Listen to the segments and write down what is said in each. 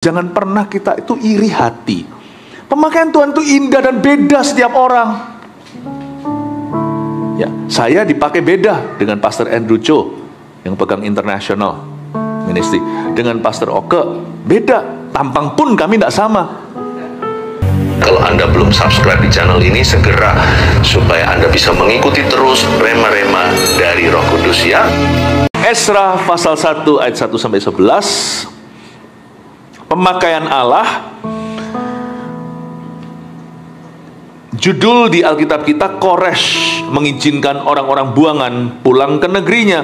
Jangan pernah kita itu iri hati. Pemakaian Tuhan itu indah dan beda setiap orang. Ya, saya dipakai beda dengan Pastor Andrew Cho yang pegang international ministry, dengan Pastor Oke beda. Tampang pun kami tidak sama. Kalau Anda belum subscribe di channel ini, segera supaya Anda bisa mengikuti terus rema-rema dari Roh Kudus ya. Esra pasal 1 ayat 1-11. Pemakaian Allah. Judul di Alkitab kita, Koresh mengizinkan orang-orang buangan pulang ke negerinya.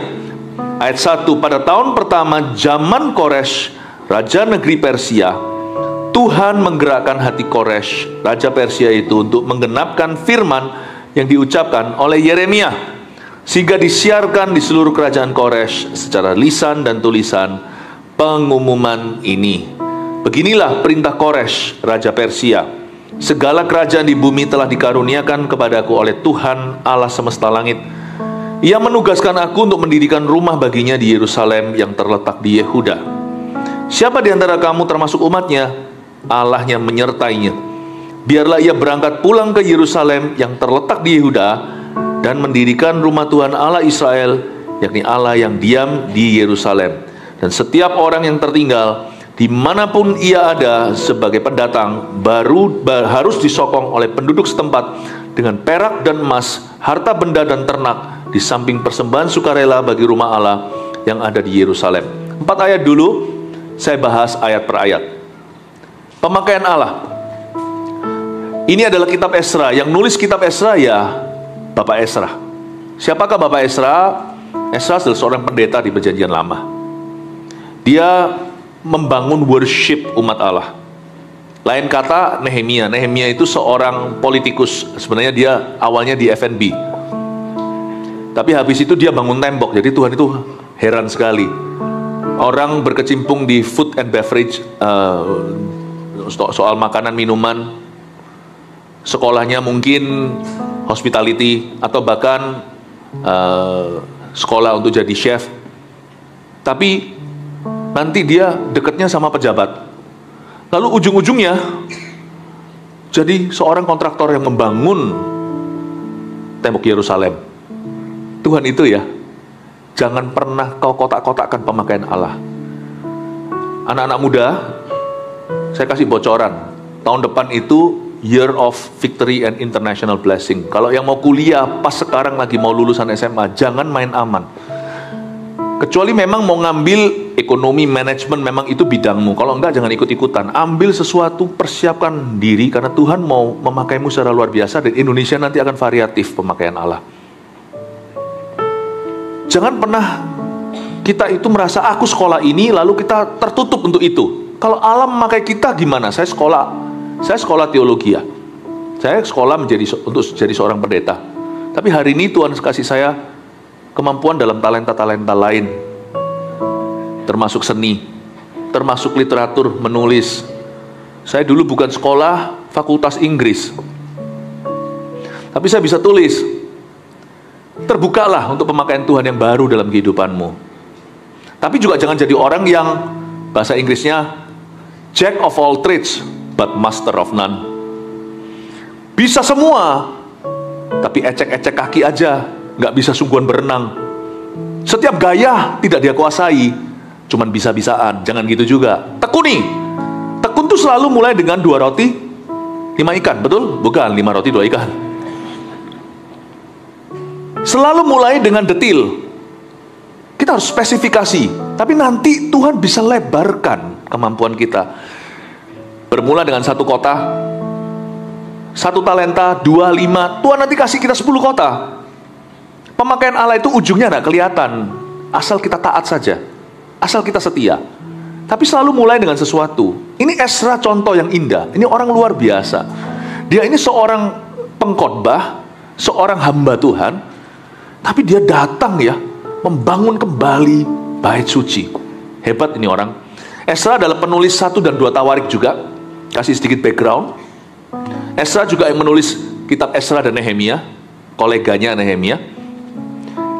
Ayat 1, pada tahun pertama zaman Koresh, raja negeri Persia, Tuhan menggerakkan hati Koresh, raja Persia itu, untuk menggenapkan firman yang diucapkan oleh Yeremia, sehingga disiarkan di seluruh kerajaan Koresh secara lisan dan tulisan pengumuman ini. Beginilah perintah Koresh, raja Persia. Segala kerajaan di bumi telah dikaruniakan kepadaku oleh Tuhan Allah semesta langit. Ia menugaskan aku untuk mendirikan rumah baginya di Yerusalem yang terletak di Yehuda. Siapa di antara kamu termasuk umatnya, Allahnya menyertainya. Biarlah ia berangkat pulang ke Yerusalem yang terletak di Yehuda dan mendirikan rumah Tuhan Allah Israel, yakni Allah yang diam di Yerusalem. Dan setiap orang yang tertinggal dimanapun ia ada sebagai pendatang harus disokong oleh penduduk setempat dengan perak dan emas, harta benda dan ternak, di samping persembahan sukarela bagi rumah Allah yang ada di Yerusalem. 4 ayat dulu, saya bahas ayat per ayat. Pemakaian Allah. Ini adalah kitab Esra. Yang nulis kitab Esra ya Bapak Esra. Siapakah Bapak Esra? Esra adalah seorang pendeta di Perjanjian Lama. Dia membangun worship umat Allah. Lain kata Nehemia. Nehemia itu seorang politikus. Sebenarnya dia awalnya di FNB. Tapi habis itu dia bangun tembok. Jadi Tuhan itu heran sekali. Orang berkecimpung di food and beverage, soal makanan, minuman. Sekolahnya mungkin hospitality, atau bahkan sekolah untuk jadi chef. Tapi nanti dia dekatnya sama pejabat. Lalu ujung-ujungnya jadi seorang kontraktor yang membangun tembok Yerusalem. Tuhan itu ya, jangan pernah kau kotak-kotakkan pemakaian Allah. Anak-anak muda, saya kasih bocoran. Tahun depan itu Year of Victory and International Blessing. Kalau yang mau kuliah pas sekarang lagi mau lulusan SMA, jangan main aman. Kecuali memang mau ngambil ekonomi, manajemen, memang itu bidangmu. Kalau enggak, jangan ikut-ikutan. Ambil sesuatu, persiapkan diri, karena Tuhan mau memakaimu secara luar biasa. Dan Indonesia nanti akan variatif pemakaian Allah. Jangan pernah kita itu merasa, aku sekolah ini, lalu kita tertutup untuk itu. Kalau Allah memakai kita gimana? Saya sekolah teologi ya. Saya sekolah untuk jadi seorang pendeta. Tapi hari ini Tuhan kasih saya kemampuan dalam talenta-talenta lain, termasuk seni, termasuk literatur, menulis. Saya dulu bukan sekolah fakultas Inggris, tapi saya bisa tulis. Terbukalah untuk pemakaian Tuhan yang baru dalam kehidupanmu. Tapi juga jangan jadi orang yang bahasa Inggrisnya Jack of all trades but master of none. Bisa semua, tapi ecek-ecek kaki aja, nggak bisa sungguhan berenang. Setiap gaya tidak dia kuasai, cuman bisa-bisaan. Jangan gitu juga. Tekuni. Tekun tuh selalu mulai dengan 2 roti 5 ikan, betul? Bukan 5 roti 2 ikan. Selalu mulai dengan detil. Kita harus spesifikasi. Tapi nanti Tuhan bisa lebarkan kemampuan kita. Bermula dengan 1 kota, 1 talenta, 2, 5. Tuhan nanti kasih kita 10 kota. Pemakaian Allah itu ujungnya tidak kelihatan, asal kita taat saja, asal kita setia. Tapi selalu mulai dengan sesuatu. Ini Esra contoh yang indah. Ini orang luar biasa. Dia ini seorang pengkhotbah, seorang hamba Tuhan, tapi dia datang ya, membangun kembali bait suci. Hebat ini orang. Esra adalah penulis 1 dan 2 Tawarik juga. Kasih sedikit background. Esra juga yang menulis kitab Esra dan Nehemia, koleganya Nehemia.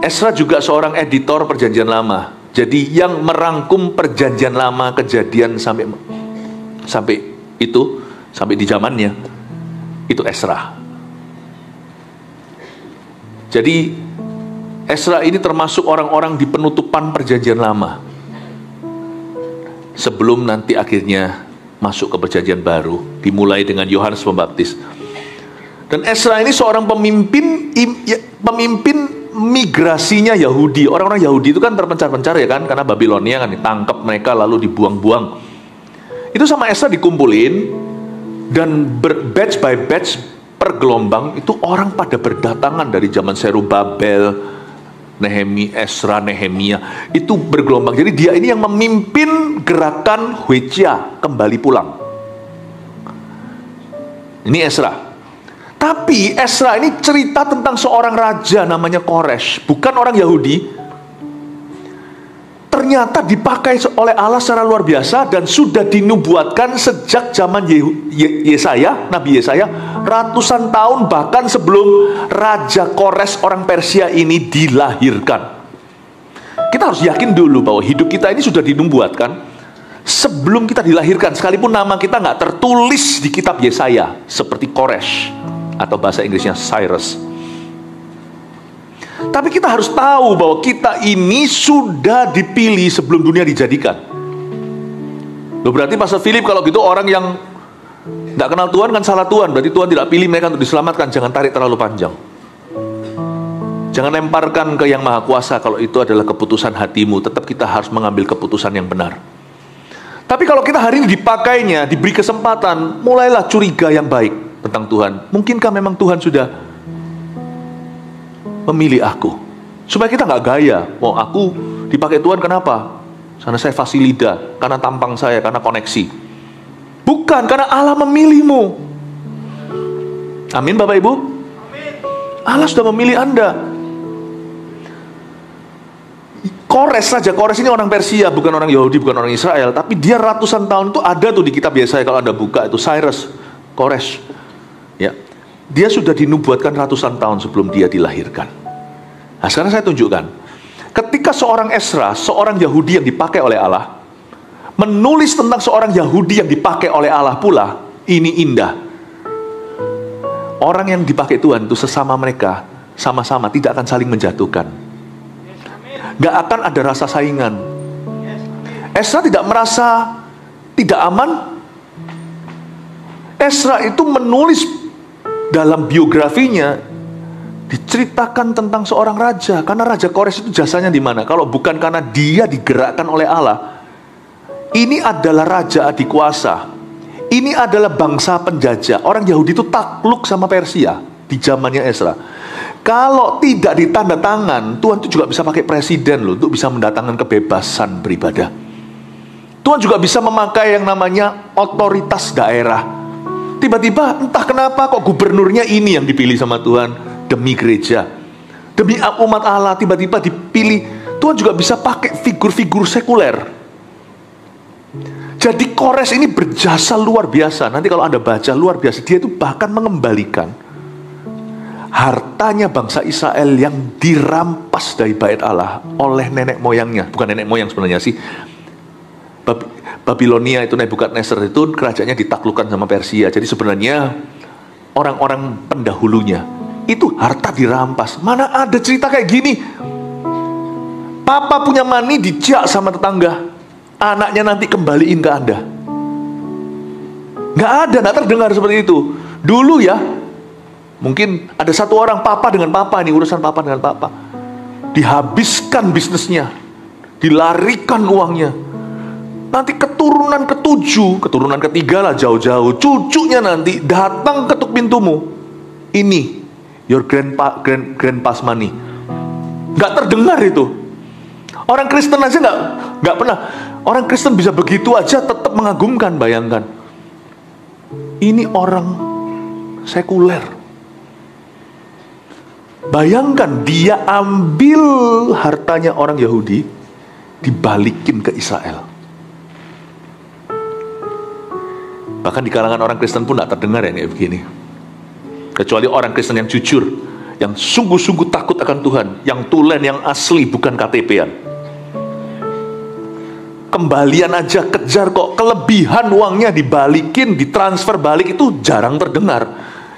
Esra juga seorang editor Perjanjian Lama. Jadi yang merangkum Perjanjian Lama, Kejadian sampai sampai di zamannya itu Ezra. Jadi Ezra ini termasuk orang-orang di penutupan perjanjian lama, sebelum nanti akhirnya masuk ke perjanjian baru, dimulai dengan Yohanes Pembaptis. Dan Ezra ini seorang pemimpin migrasinya Yahudi. Orang-orang Yahudi itu kan terpencar-pencar ya kan, karena Babilonia kan ditangkap mereka lalu dibuang-buang. Itu sama Ezra dikumpulin, dan batch by batch per gelombang itu orang pada berdatangan dari zaman Zerubabel, Ezra, Nehemia, itu bergelombang. Jadi dia ini yang memimpin gerakan Hwejia kembali pulang. Ini Ezra. Tapi Ezra ini cerita tentang seorang raja namanya Koresh, bukan orang Yahudi. Ternyata dipakai oleh Allah secara luar biasa dan sudah dinubuatkan sejak zaman Yesaya, Nabi Yesaya, ratusan tahun bahkan sebelum Raja Koresh orang Persia ini dilahirkan. Kita harus yakin dulu bahwa hidup kita ini sudah dinubuatkan sebelum kita dilahirkan, sekalipun nama kita nggak tertulis di kitab Yesaya, seperti Koresh atau bahasa Inggrisnya Cyrus. Tapi kita harus tahu bahwa kita ini sudah dipilih sebelum dunia dijadikan. Loh, berarti Pastor Philip kalau gitu orang yang nggak kenal Tuhan kan salah Tuhan. Berarti Tuhan tidak pilih mereka untuk diselamatkan. Jangan tarik terlalu panjang. Jangan lemparkan ke Yang Maha Kuasa kalau itu adalah keputusan hatimu. Tetap kita harus mengambil keputusan yang benar. Tapi kalau kita hari ini dipakainya, diberi kesempatan, mulailah curiga yang baik tentang Tuhan. Mungkinkah memang Tuhan sudah memilih aku? Supaya kita nggak gaya, aku dipakai Tuhan kenapa? Karena saya fasilida, karena tampang saya, karena koneksi. Bukan, karena Allah memilihmu. Amin Bapak Ibu. Allah sudah memilih Anda. Raja Koresh ini orang Persia, bukan orang Yahudi, bukan orang Israel. Tapi dia ratusan tahun itu ada tuh di kitab Yesaya, kalau Anda buka itu Cyrus, Koresh. Ya, dia sudah dinubuatkan ratusan tahun sebelum dia dilahirkan. Nah, sekarang saya tunjukkan. Ketika seorang Ezra, seorang Yahudi yang dipakai oleh Allah, menulis tentang seorang Yahudi yang dipakai oleh Allah pula, ini indah. Orang yang dipakai Tuhan itu sesama mereka, sama-sama tidak akan saling menjatuhkan. Gak akan ada rasa saingan. Ezra tidak merasa tidak aman. Ezra itu menulis dalam biografinya, diceritakan tentang seorang raja. Karena Raja Koresh itu jasanya di mana? Kalau bukan karena dia digerakkan oleh Allah. Ini adalah raja adikuasa. Ini adalah bangsa penjajah. Orang Yahudi itu takluk sama Persia di zamannya Ezra. Kalau tidak ditanda tangan, Tuhan itu juga bisa pakai presiden loh, untuk bisa mendatangkan kebebasan beribadah. Tuhan juga bisa memakai yang namanya otoritas daerah. Tiba-tiba entah kenapa kok gubernurnya ini yang dipilih sama Tuhan demi gereja, demi umat Allah, tiba-tiba dipilih. Tuhan juga bisa pakai figur-figur sekuler. Jadi Koresh ini berjasa luar biasa. Nanti kalau Anda baca, luar biasa. Dia itu bahkan mengembalikan hartanya bangsa Israel yang dirampas dari bait Allah oleh nenek moyangnya. Bukan nenek moyang sebenarnya sih. Babilonia itu, Nebukadnezar itu kerajaannya ditaklukkan sama Persia. Jadi sebenarnya orang-orang pendahulunya itu harta dirampas. Mana ada cerita kayak gini? Papa punya mani dicak sama tetangga, anaknya nanti kembaliin ke Anda. Nggak ada, nggak terdengar seperti itu. Dulu ya, mungkin ada satu orang papa dengan papa, ini urusan papa dengan papa, dihabiskan bisnisnya, dilarikan uangnya. Nanti keturunan ke-7, keturunan ke-3 lah jauh-jauh, cucunya nanti datang ketuk pintumu. Ini your grandpa's money. Nggak terdengar itu. Orang Kristen aja nggak pernah. Orang Kristen bisa begitu aja tetap mengagumkan. Bayangkan. Ini orang sekuler. Bayangkan dia ambil hartanya orang Yahudi, dibalikin ke Israel. Bahkan di kalangan orang Kristen pun tidak terdengar yang kayak begini. Kecuali orang Kristen yang jujur, yang sungguh-sungguh takut akan Tuhan, yang tulen, yang asli, bukan KTP-an. kembalian aja kejar kok. Kelebihan uangnya dibalikin, ditransfer balik itu jarang terdengar.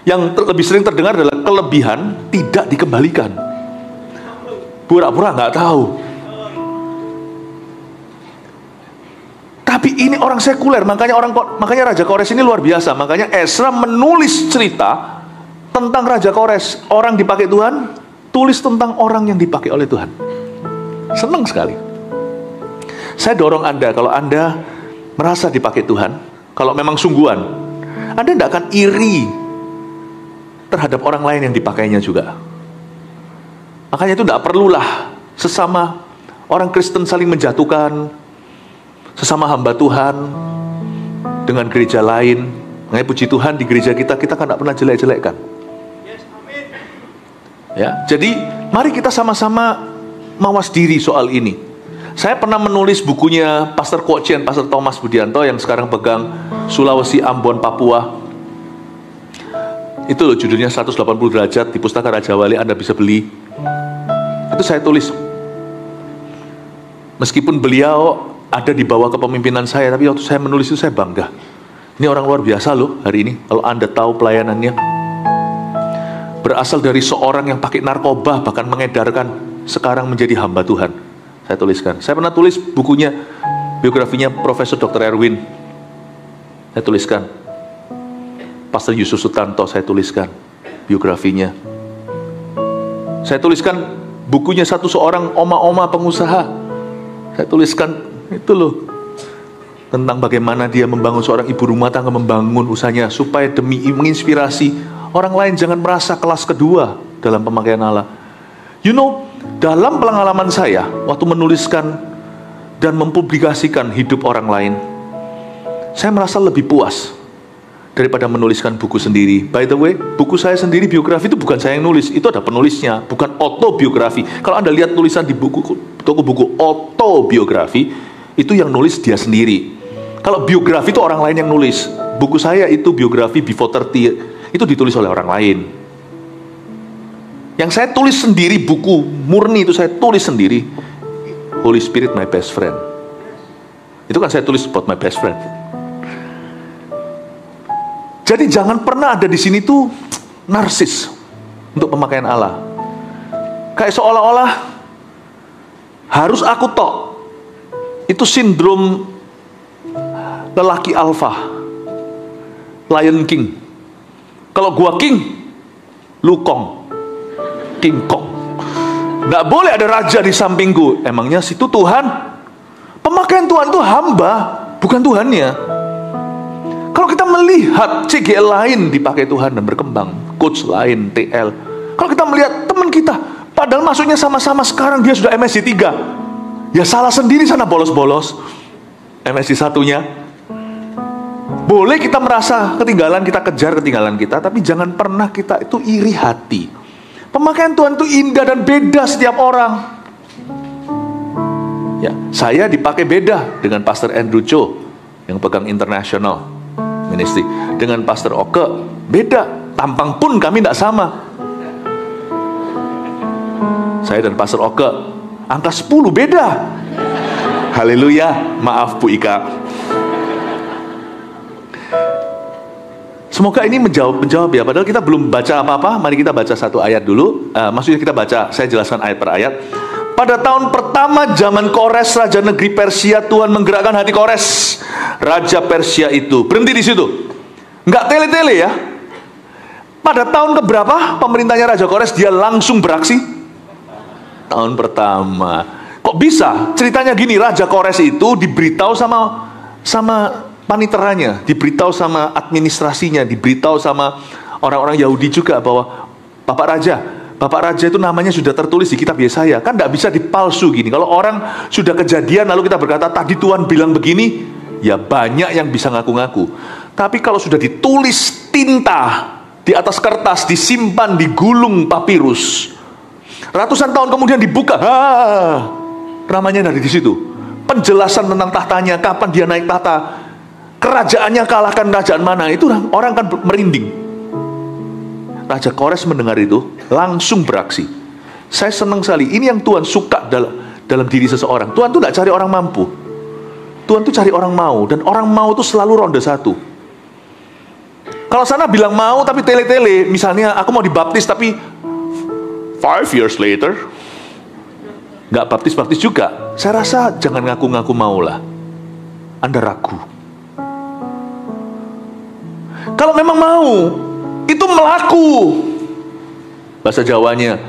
Yang lebih sering terdengar adalah kelebihan tidak dikembalikan. Pura-pura nggak tahu. Tapi ini orang sekuler, makanya Raja Kores ini luar biasa. Makanya Ezra menulis cerita tentang Raja Kores. Orang dipakai Tuhan, tulis tentang orang yang dipakai oleh Tuhan. Senang sekali. Saya dorong Anda, kalau Anda merasa dipakai Tuhan, kalau memang sungguhan, Anda tidak akan iri terhadap orang lain yang dipakainya juga. Makanya itu tidak perlulah sesama orang Kristen saling menjatuhkan, sesama hamba Tuhan dengan gereja lain. Makanya puji Tuhan di gereja kita kan tidak pernah jelek-jelekkan. Ya, jadi mari kita sama-sama mawas diri soal ini. Saya pernah menulis bukunya Pastor Kwok-Chien, Pastor Thomas Budianto yang sekarang pegang Sulawesi, Ambon, Papua. Itu loh judulnya 180 derajat di Pustaka Raja Wali, Anda bisa beli. Itu saya tulis. Meskipun beliau ada di bawah kepemimpinan saya, tapi waktu saya menulis itu saya bangga. Ini orang luar biasa loh hari ini, kalau Anda tahu pelayanannya. Berasal dari seorang yang pakai narkoba, bahkan mengedarkan, sekarang menjadi hamba Tuhan. Saya tuliskan. Saya pernah tulis bukunya, biografinya Profesor Dr. Erwin. Saya tuliskan. Pastor Yusuf Sutanto saya tuliskan biografinya. Saya tuliskan bukunya seorang oma-oma pengusaha. Saya tuliskan itu loh, tentang bagaimana dia membangun seorang ibu rumah tangga, membangun usahanya supaya demi menginspirasi orang lain jangan merasa kelas kedua dalam pemakaian Allah. You know, dalam pengalaman saya waktu menuliskan dan mempublikasikan hidup orang lain, saya merasa lebih puas daripada menuliskan buku sendiri. By the way, buku saya sendiri biografi itu bukan saya yang nulis, itu ada penulisnya, bukan autobiografi. Kalau Anda lihat tulisan di toko buku autobiografi, itu yang nulis dia sendiri. Kalau biografi itu orang lain yang nulis. Buku saya itu biografi Before 30, itu ditulis oleh orang lain. Yang saya tulis sendiri, buku murni itu saya tulis sendiri, Holy Spirit My Best Friend. Itu kan saya tulis about my best friend. Jadi jangan pernah ada di sini tuh narsis untuk pemakaian Allah. Kayak seolah-olah harus aku tok. Itu sindrom lelaki alfa, Lion King. Kalau gua king, lu kong. King Kong. Nggak boleh ada raja di sampingku. Emangnya situ Tuhan? Pemakaian Tuhan itu hamba, bukan Tuhannya. Kalau kita melihat CGL lain dipakai Tuhan dan berkembang, coach lain, TL. Kalau kita melihat teman kita, padahal masuknya sama-sama, sekarang dia sudah MSc 3. Ya salah sendiri sana bolos-bolos. MSc 1-nya. Boleh kita merasa ketinggalan, kita kejar ketinggalan kita, tapi jangan pernah kita itu iri hati. Pemakaian Tuhan itu indah dan beda setiap orang. Ya, saya dipakai beda dengan Pastor Andrew Cho yang pegang international ministry. Dengan Pastor Oke beda, tampang pun kami tidak sama. Saya dan Pastor Oke angka 10 beda. Haleluya, maaf Bu Ika. Semoga ini menjawab ya. Padahal kita belum baca apa-apa. Mari kita baca satu ayat dulu. Maksudnya kita baca, saya jelaskan ayat per ayat. Pada tahun pertama zaman Kores, raja negeri Persia, Tuhan menggerakkan hati Kores, raja Persia itu. Berhenti di situ. Nggak tele-tele ya. Pada tahun keberapa pemerintahnya Raja Kores dia langsung beraksi? Tahun pertama. Kok bisa? Ceritanya gini, Raja Kores itu diberitahu sama paniteranya, diberitahu sama administrasinya, diberitahu sama orang-orang Yahudi juga bahwa Bapak Raja itu namanya sudah tertulis di kitab Yesaya. Kan tidak bisa dipalsu gini. Kalau orang sudah kejadian lalu kita berkata tadi Tuhan bilang begini, ya banyak yang bisa ngaku-ngaku. Tapi kalau sudah ditulis tinta di atas kertas, disimpan di gulung papirus, ratusan tahun kemudian dibuka, namanya dari di situ. Penjelasan tentang tahtanya, kapan dia naik tahta, kerajaannya kalahkan kerajaan mana, itu orang kan merinding. Raja Kores mendengar itu langsung beraksi. Saya senang sekali. Ini yang Tuhan suka dalam diri seseorang. Tuhan tuh tidak cari orang mampu. Tuhan tuh cari orang mau, dan orang mau tuh selalu ronde satu. Kalau sana bilang mau tapi tele-tele, misalnya aku mau dibaptis tapi 5 years later nggak baptis-baptis juga, saya rasa jangan ngaku-ngaku mau lah. Anda ragu. Kalau memang mau, itu melaku. Bahasa Jawanya,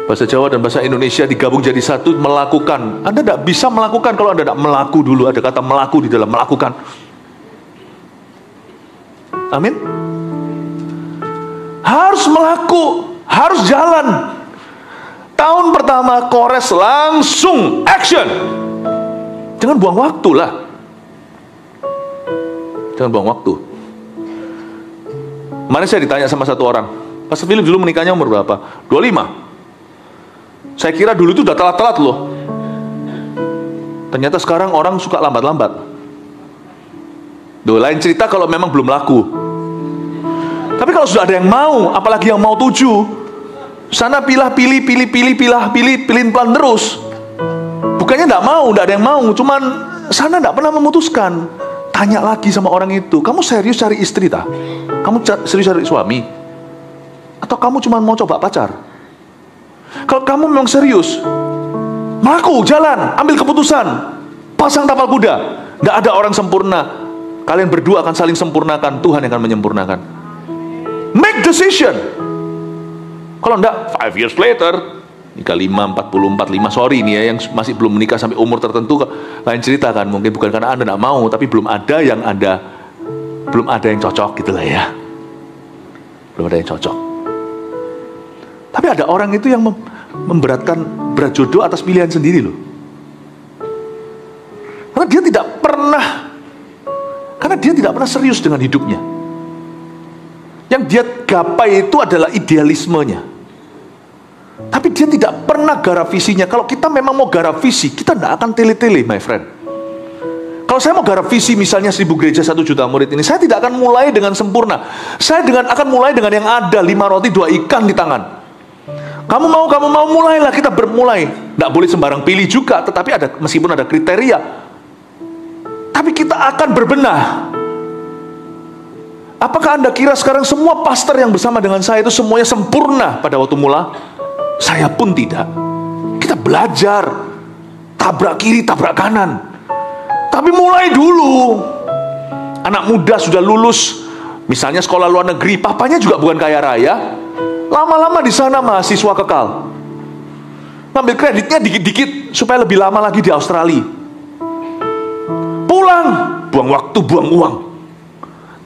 bahasa Jawa dan bahasa Indonesia digabung jadi satu, melakukan. Anda tidak bisa melakukan kalau Anda tidak melaku dulu. Ada kata melaku di dalam melakukan. Amin. Harus melaku, harus jalan. Tahun pertama Kores langsung action. Jangan buang waktu lah. Jangan buang waktu. Kemarin saya ditanya sama satu orang, Pastor Philip dulu menikahnya umur berapa? 25. Saya kira dulu itu udah telat-telat loh. Ternyata sekarang orang suka lambat-lambat. Duh, lain cerita kalau memang belum laku. Tapi kalau sudah ada yang mau, apalagi yang mau 7, sana pilih pelan terus. Bukannya tidak mau, tidak ada yang mau, cuman sana tidak pernah memutuskan. Tanya lagi sama orang itu, kamu serius cari istri tak? Kamu serius cari suami? Atau kamu cuma mau coba pacar? Kalau kamu memang serius, melaku, jalan, ambil keputusan, pasang tapal kuda. Tidak ada orang sempurna. Kalian berdua akan saling sempurnakan, Tuhan yang akan menyempurnakan. Make decision. Kalau enggak, 5 years later, nikah 5, 40, 45, sorry nih ya, yang masih belum menikah sampai umur tertentu, lain cerita kan, mungkin bukan karena Anda enggak mau, tapi belum ada yang cocok gitu lah ya. Belum ada yang cocok. Tapi ada orang itu yang memberatkan berat jodoh atas pilihan sendiri loh. Karena dia tidak pernah serius dengan hidupnya. Yang dia gapai itu adalah idealismenya. Tapi dia tidak pernah garap visinya. Kalau kita memang mau garap visi, kita tidak akan tele-tele, my friend. Kalau saya mau garap visi misalnya 1000 gereja 1 juta murid ini, saya tidak akan mulai dengan sempurna. Saya akan mulai dengan yang ada, 5 roti 2 ikan di tangan. Kamu mau, mulailah, kita bermulai. Tidak boleh sembarang pilih juga, tetapi meskipun ada kriteria. Tapi kita akan berbenah. Apakah Anda kira sekarang semua pastor yang bersama dengan saya itu semuanya sempurna pada waktu mula? Saya pun tidak. Kita belajar, tabrak kiri, tabrak kanan. Tapi mulai dulu. Anak muda sudah lulus, misalnya sekolah luar negeri, papanya juga bukan kaya raya. Lama-lama di sana mahasiswa kekal. Ngambil kreditnya dikit-dikit supaya lebih lama lagi di Australia. Pulang, buang waktu, buang uang.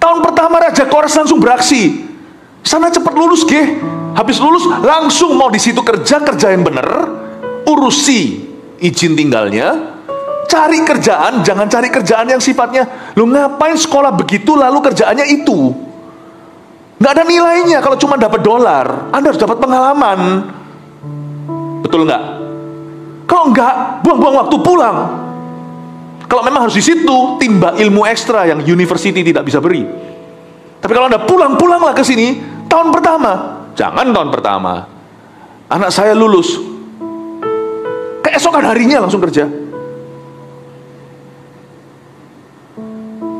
Tahun pertama Raja Kores langsung beraksi. Sana cepat lulus, habis lulus langsung mau di situ kerja yang bener, urusi izin tinggalnya, cari kerjaan, jangan cari kerjaan yang sifatnya, lu ngapain sekolah begitu lalu kerjaannya itu. Nggak ada nilainya kalau cuma dapat $. Anda harus dapat pengalaman. Betul nggak? Kalau nggak, buang-buang waktu, pulang. Kalau memang harus di situ, timba ilmu ekstra yang university tidak bisa beri. Tapi kalau Anda pulanglah ke sini, tahun pertama, jangan tahun pertama. Anak saya lulus, keesokan harinya langsung kerja.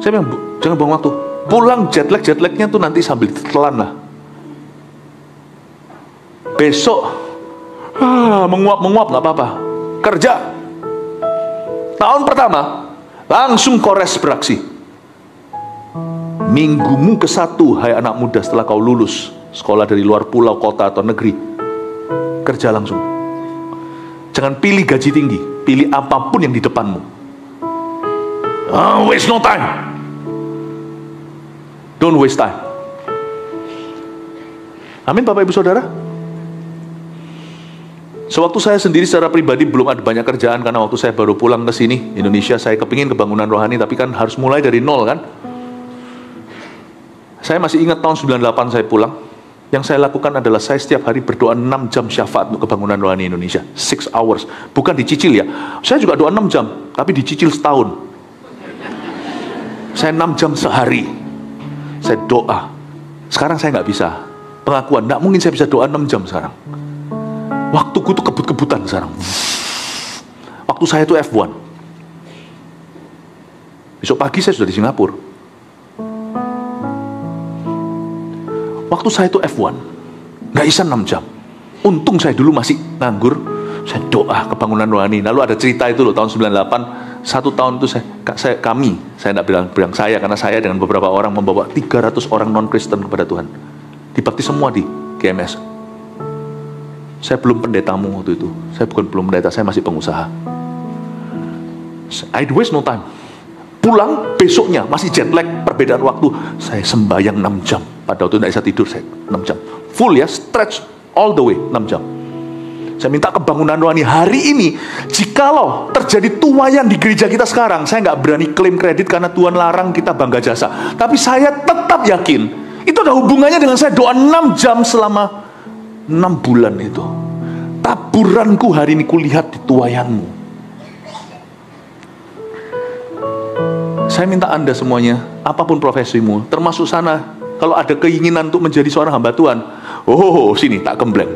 Saya bilang, jangan buang waktu. Pulang jet lagnya tuh nanti sambil telan lah. Besok, menguap nggak apa-apa. Kerja. Tahun pertama, langsung Kores beraksi. Minggumu ke-1, hai anak muda, setelah kau lulus sekolah dari luar pulau, kota, atau negeri, kerja langsung. Jangan pilih gaji tinggi, pilih apapun yang di depanmu. Waste no time. Don't waste time. Amin, Bapak Ibu Saudara. Sewaktu saya sendiri secara pribadi belum ada banyak kerjaan, karena waktu saya baru pulang ke sini Indonesia, saya kepingin kebangunan rohani, tapi kan harus mulai dari nol kan. Saya masih ingat tahun 98 saya pulang. Yang saya lakukan adalah saya setiap hari berdoa 6 jam syafaat untuk kebangunan rohani Indonesia. 6 hours. Bukan dicicil ya. Saya juga doa 6 jam, tapi dicicil setahun. Saya 6 jam sehari. Saya doa. Sekarang saya nggak bisa. Pengakuan, nggak mungkin saya bisa doa 6 jam sekarang. Waktuku tuh kebut-kebutan sekarang. Waktu saya tuh F1. Besok pagi saya sudah di Singapura. Waktu saya itu F1, nggak bisa 6 jam. Untung saya dulu masih nganggur. Saya doa kebangunan rohani. Lalu ada cerita itu loh, tahun 98, 1 tahun itu saya tidak bilang saya, karena saya dengan beberapa orang membawa 300 orang non-Kristen kepada Tuhan. Dibaptis semua di GMS. Saya belum pendetamu waktu itu. Saya belum pendeta, saya masih pengusaha. I waste no time. Pulang besoknya masih jet lag, perbedaan waktu. Saya sembahyang 6 jam. Pada waktu itu tidak bisa tidur, saya 6 jam. Full ya, stretch all the way 6 jam. Saya minta kebangunan rohani hari ini. Jikalau terjadi tuayan di gereja kita sekarang, saya nggak berani klaim kredit karena Tuhan larang kita bangga jasa. Tapi saya tetap yakin itu ada hubungannya dengan saya doa 6 jam selama 6 bulan itu. Taburanku hari ini kulihat di tuayanmu. Saya minta Anda semuanya, apapun profesimu, termasuk sana, kalau ada keinginan untuk menjadi seorang hamba Tuhan, sini tak gembleng.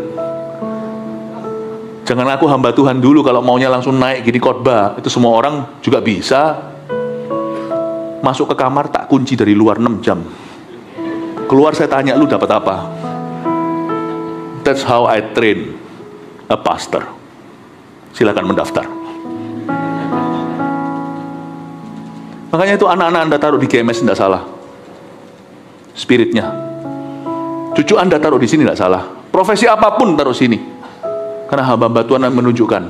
Jangan aku hamba Tuhan dulu, kalau maunya langsung naik gini khotbah. Itu semua orang juga bisa. Masuk ke kamar tak kunci dari luar 6 jam. Keluar saya tanya, lu dapat apa? That's how I train a pastor. Silakan mendaftar. Makanya itu anak-anak Anda taruh di GMS tidak salah. Spiritnya. Cucu Anda taruh di sini tidak salah. Profesi apapun taruh sini. Karena hamba-hamba Tuhan yang menunjukkan.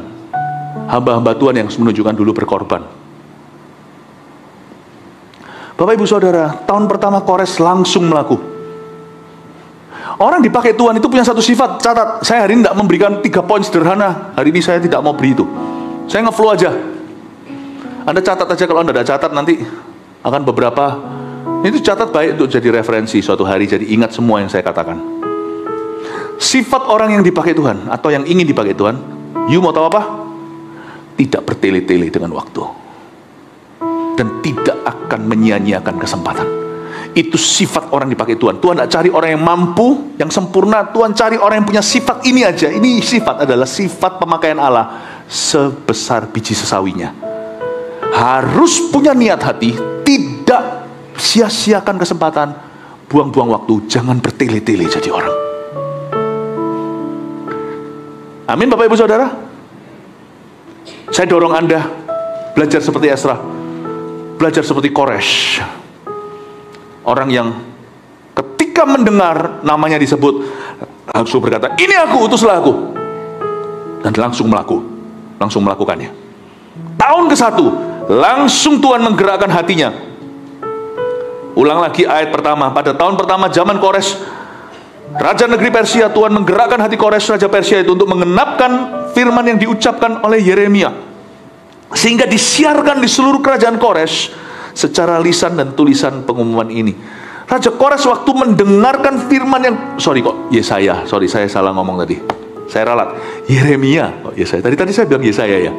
Hamba-hamba Tuhan yang menunjukkan dulu berkorban. Bapak Ibu Saudara, tahun pertama Kores langsung melaku. Orang dipakai Tuhan itu punya satu sifat. Catat, saya hari ini tidak memberikan 3 poin sederhana. Hari ini saya tidak mau beri itu. Saya nge-flow aja. Anda catat aja, kalau Anda tidak catat nanti akan beberapa. Itu catat baik untuk jadi referensi suatu hari. Jadi ingat semua yang saya katakan. Sifat orang yang dipakai Tuhan atau yang ingin dipakai Tuhan, you mau tahu apa? Tidak bertele-tele dengan waktu. Dan tidak akan menyia-nyiakan kesempatan. Itu sifat orang dipakai Tuhan. Tuhan tidak cari orang yang mampu, yang sempurna. Tuhan cari orang yang punya sifat ini aja. Ini sifat adalah sifat pemakaian Allah sebesar biji sesawinya. Harus punya niat hati, tidak sia-siakan kesempatan, buang-buang waktu, jangan bertele-tele jadi orang. Amin Bapak Ibu Saudara. Saya dorong Anda belajar seperti Ezra, belajar seperti Kores. Orang yang ketika mendengar namanya disebut, langsung berkata, ini aku, utuslah aku. Dan langsung melakukannya. Tahun ke-1, langsung Tuhan menggerakkan hatinya. Ulang lagi ayat pertama. Pada tahun pertama zaman Kores, Raja negeri Persia, Tuhan menggerakkan hati Kores, Raja Persia itu untuk mengenapkan firman yang diucapkan oleh Yeremia. Sehingga disiarkan di seluruh kerajaan Kores secara lisan dan tulisan pengumuman ini. Raja Kores waktu mendengarkan firman yang, Yesaya, saya salah ngomong tadi. Saya ralat. Yeremia. Yesaya. Tadi saya bilang Yesaya ya.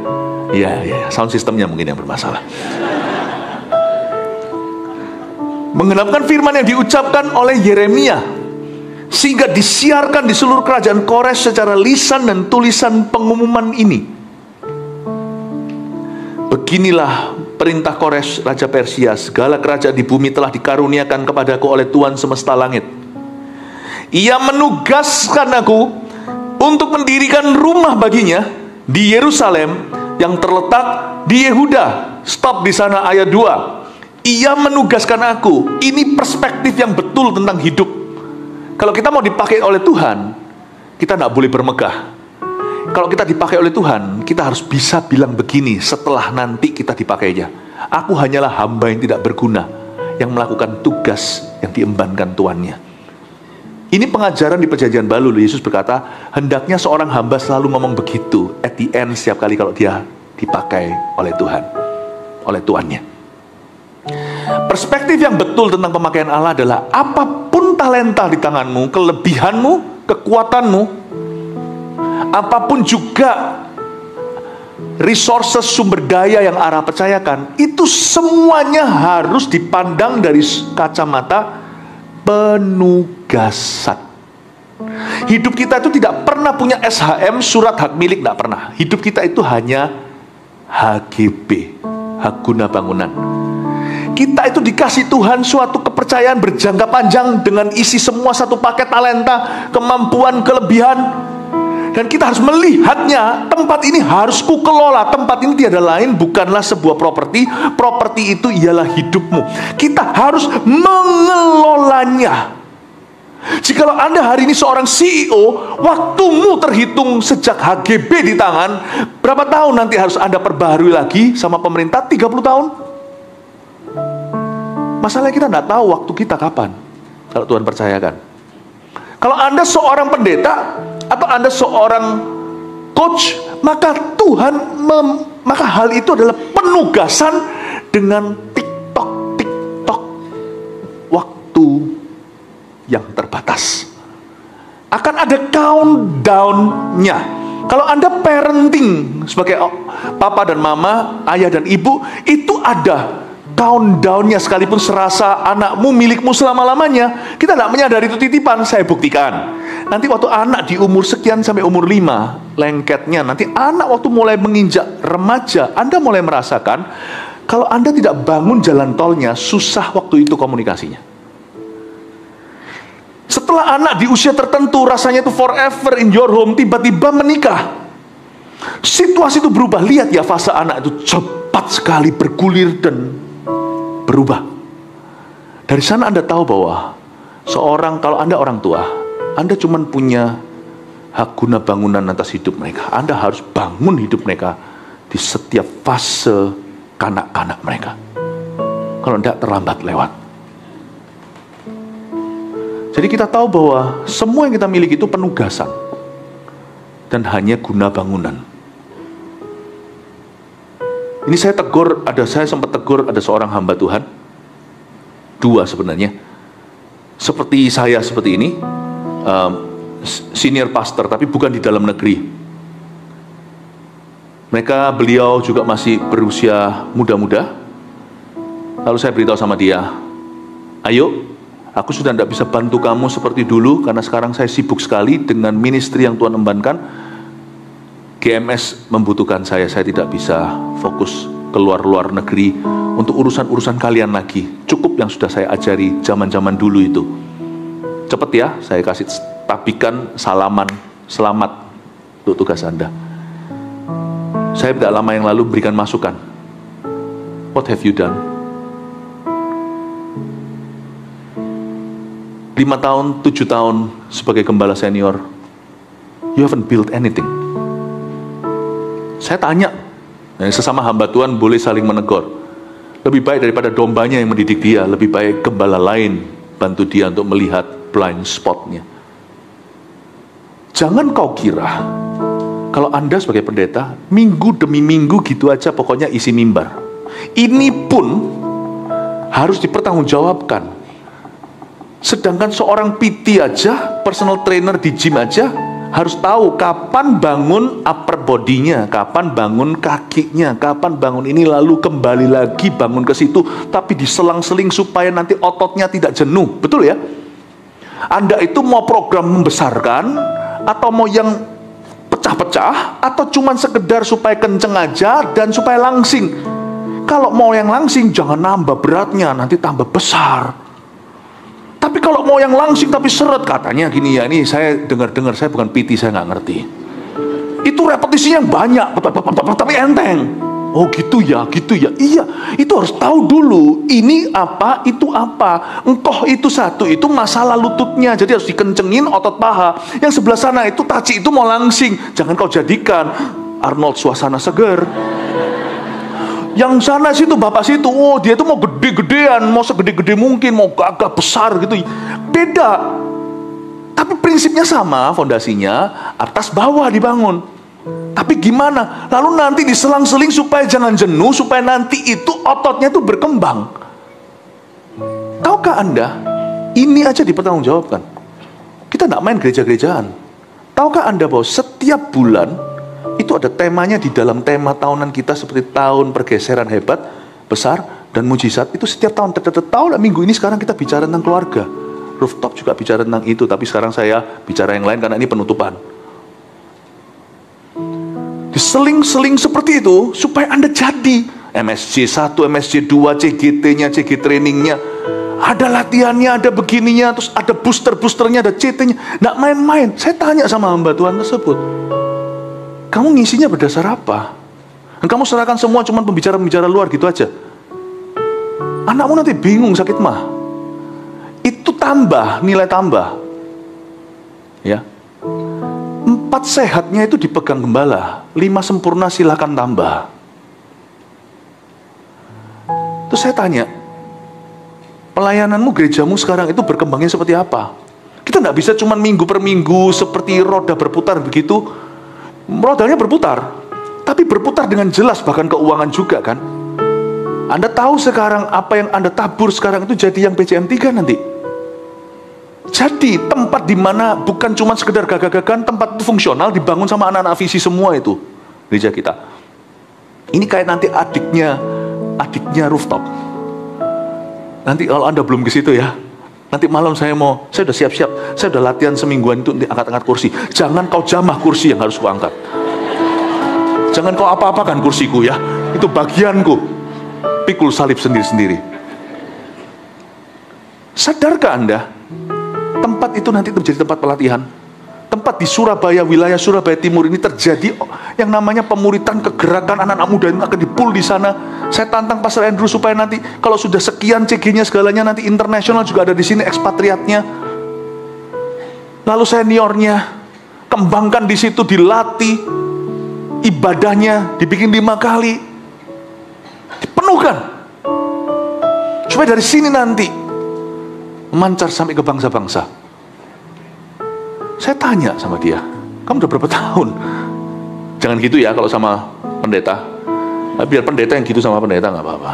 Iya, sound systemnya mungkin yang bermasalah. Mengenapkan firman yang diucapkan oleh Yeremia, sehingga disiarkan di seluruh kerajaan Kores secara lisan dan tulisan pengumuman ini. Beginilah perintah Kores, Raja Persia, segala kerajaan di bumi telah dikaruniakan kepadaku oleh Tuhan semesta langit. Ia menugaskan aku untuk mendirikan rumah baginya di Yerusalem yang terletak di Yehuda. Stop di sana ayat 2. Ia menugaskan aku. Ini perspektif yang betul tentang hidup. Kalau kita mau dipakai oleh Tuhan, kita tidak boleh bermegah. Kalau kita dipakai oleh Tuhan, kita harus bisa bilang begini setelah nanti kita dipakainya. Aku hanyalah hamba yang tidak berguna, yang melakukan tugas yang diembankan tuannya. Ini pengajaran di Perjanjian Baru. Yesus berkata, hendaknya seorang hamba selalu ngomong begitu at the end setiap kali kalau dia dipakai oleh Tuhan, oleh tuannya. Perspektif yang betul tentang pemakaian Allah adalah apapun talenta di tanganmu, kelebihanmu, kekuatanmu, apapun juga resources, sumber daya yang Allah percayakan, itu semuanya harus dipandang dari kacamata penugasan. Hidup kita itu tidak pernah punya SHM, surat hak milik, tidak pernah. Hidup kita itu hanya HGB, hak guna bangunan. Kita itu dikasih Tuhan suatu kepercayaan berjangka panjang dengan isi semua satu paket talenta, kemampuan, kelebihan. Dan kita harus melihatnya, tempat ini harus kukelola. Tempat ini tiada lain bukanlah sebuah properti. Properti itu ialah hidupmu. Kita harus mengelolanya. Jikalau Anda hari ini seorang CEO, waktumu terhitung sejak HGB di tangan. Berapa tahun nanti harus Anda perbaharui lagi sama pemerintah? 30 tahun. Masalahnya kita tidak tahu waktu kita kapan, kalau Tuhan percayakan. Kalau Anda seorang pendeta atau Anda seorang coach, maka maka hal itu adalah penugasan dengan tik-tok waktu yang terbatas. Akan ada countdown-nya. Kalau Anda parenting sebagai papa dan mama, ayah dan ibu, itu ada countdown-nya. Sekalipun serasa anakmu milikmu selama-lamanya, kita tidak menyadari itu titipan. Saya buktikan, nanti waktu anak di umur sekian sampai umur 5, lengketnya nanti anak waktu mulai menginjak remaja, Anda mulai merasakan kalau Anda tidak bangun jalan tolnya, susah waktu itu komunikasinya. Setelah anak di usia tertentu, rasanya itu forever in your home, tiba-tiba menikah, situasi itu berubah. Lihat ya, fase anak itu cepat sekali bergulir dan berubah. Dari sana Anda tahu bahwa kalau Anda orang tua, Anda cuma punya hak guna bangunan atas hidup mereka. Anda harus bangun hidup mereka di setiap fase kanak-kanak mereka. Kalau tidak, terlambat lewat. Jadi kita tahu bahwa semua yang kita miliki itu penugasan dan hanya guna bangunan. Ini saya sempat tegur ada seorang hamba Tuhan, 2 sebenarnya, seperti saya seperti ini, senior pastor tapi bukan di dalam negeri. Beliau juga masih berusia muda-muda. Lalu saya beritahu sama dia, ayo, aku sudah tidak bisa bantu kamu seperti dulu, karena sekarang saya sibuk sekali dengan ministry yang Tuhan embankan. GMS membutuhkan saya tidak bisa fokus keluar negeri untuk urusan-urusan kalian lagi. Cukup yang sudah saya ajari zaman-zaman dulu itu. Cepet ya, saya kasih tabikan salaman, selamat untuk tugas Anda. Saya tidak lama yang lalu berikan masukan. What have you done? 5 tahun, 7 tahun sebagai gembala senior, you haven't built anything. Saya tanya, sesama hamba Tuhan boleh saling menegur. Lebih baik daripada dombanya yang mendidik dia, lebih baik gembala lain bantu dia untuk melihat blind spotnya. Jangan kau kira kalau Anda sebagai pendeta, minggu demi minggu gitu aja pokoknya isi mimbar. Ini pun harus dipertanggungjawabkan. Sedangkan seorang PT aja, personal trainer di gym aja, harus tahu kapan bangun upper body-nya, kapan bangun kakinya, kapan bangun ini, lalu kembali lagi bangun ke situ, tapi diselang-seling supaya nanti ototnya tidak jenuh. Betul ya? Anda itu mau program membesarkan, atau mau yang pecah-pecah, atau cuman sekedar supaya kenceng aja dan supaya langsing? Kalau mau yang langsing, jangan nambah beratnya, nanti tambah besar. Tapi kalau mau yang langsing tapi seret, katanya gini ya, ini saya dengar-dengar, saya bukan PT, saya nggak ngerti. Itu repetisinya banyak, tapi enteng. Oh gitu ya. Iya, itu harus tahu dulu, ini apa, itu apa. Engkoh itu satu, itu masalah lututnya, jadi harus dikencengin otot paha. Yang sebelah sana itu taci, itu mau langsing. Jangan kau jadikan Arnold suasana seger. Yang sana situ, bapak situ, oh dia itu mau gede-gedean, mau segede-gede mungkin, mau agak besar gitu. Beda. Tapi prinsipnya sama, fondasinya atas bawah dibangun. Tapi gimana? Lalu nanti diselang-seling supaya jangan jenuh, supaya nanti itu ototnya itu berkembang. Tahukah Anda, ini aja dipertanggungjawabkan. Kita tidak main gereja-gerejaan. Tahukah Anda bahwa setiap bulan itu ada temanya di dalam tema tahunan kita, seperti tahun pergeseran hebat, besar, dan mujizat. Itu setiap tahun, tahu minggu ini sekarang kita bicara tentang keluarga. Rooftop juga bicara tentang itu, tapi sekarang saya bicara yang lain karena ini penutupan. Diseling-seling seperti itu supaya Anda jadi. MSC 1, MSC 2, CGT-nya, CG trainingnya, ada latihannya, ada begininya, terus ada booster-boosternya, ada CT-nya. Nggak main-main. Saya tanya sama hamba Tuhan tersebut, kamu ngisinya berdasar apa? Dan kamu serahkan semua cuma pembicara-pembicara luar gitu aja. Anakmu nanti bingung, sakit mah. Itu tambah, nilai tambah. Ya. 4 sehatnya itu dipegang gembala, 5 sempurna silakan tambah. Terus saya tanya, pelayananmu, gerejamu sekarang itu berkembangnya seperti apa? Kita nggak bisa cuma minggu per minggu seperti roda berputar begitu. Rodanya berputar, tapi berputar dengan jelas, bahkan keuangan juga kan. Anda tahu sekarang apa yang Anda tabur sekarang itu jadi yang PCM 3 nanti. Jadi tempat di mana bukan cuma sekedar gagah-gagahan, tempat itu fungsional, dibangun sama anak-anak visi semua itu gereja kita. Ini kayak nanti adiknya rooftop. Nanti kalau Anda belum ke situ ya, nanti malam saya udah siap-siap, saya udah latihan semingguan itu untuk angkat-angkat kursi. Jangan kau jamah kursi yang harus kuangkat. Jangan kau apa-apakan kursiku ya, itu bagianku. Pikul salib sendiri-sendiri. Sadarkah Anda, tempat itu nanti menjadi tempat pelatihan? Tempat di Surabaya, wilayah Surabaya Timur ini terjadi yang namanya pemuritan, kegerakan anak-anak muda yang akan dipul di sana. Saya tantang Pastor Andrew supaya nanti kalau sudah sekian CG-nya segalanya, nanti internasional juga ada di sini, ekspatriatnya. Lalu seniornya kembangkan di situ, dilatih, ibadahnya dibikin 5 kali, dipenuhkan supaya dari sini nanti memancar sampai ke bangsa-bangsa. Saya tanya sama dia, kamu udah berapa tahun? Jangan gitu ya kalau sama pendeta. Biar pendeta yang gitu sama pendeta nggak apa-apa.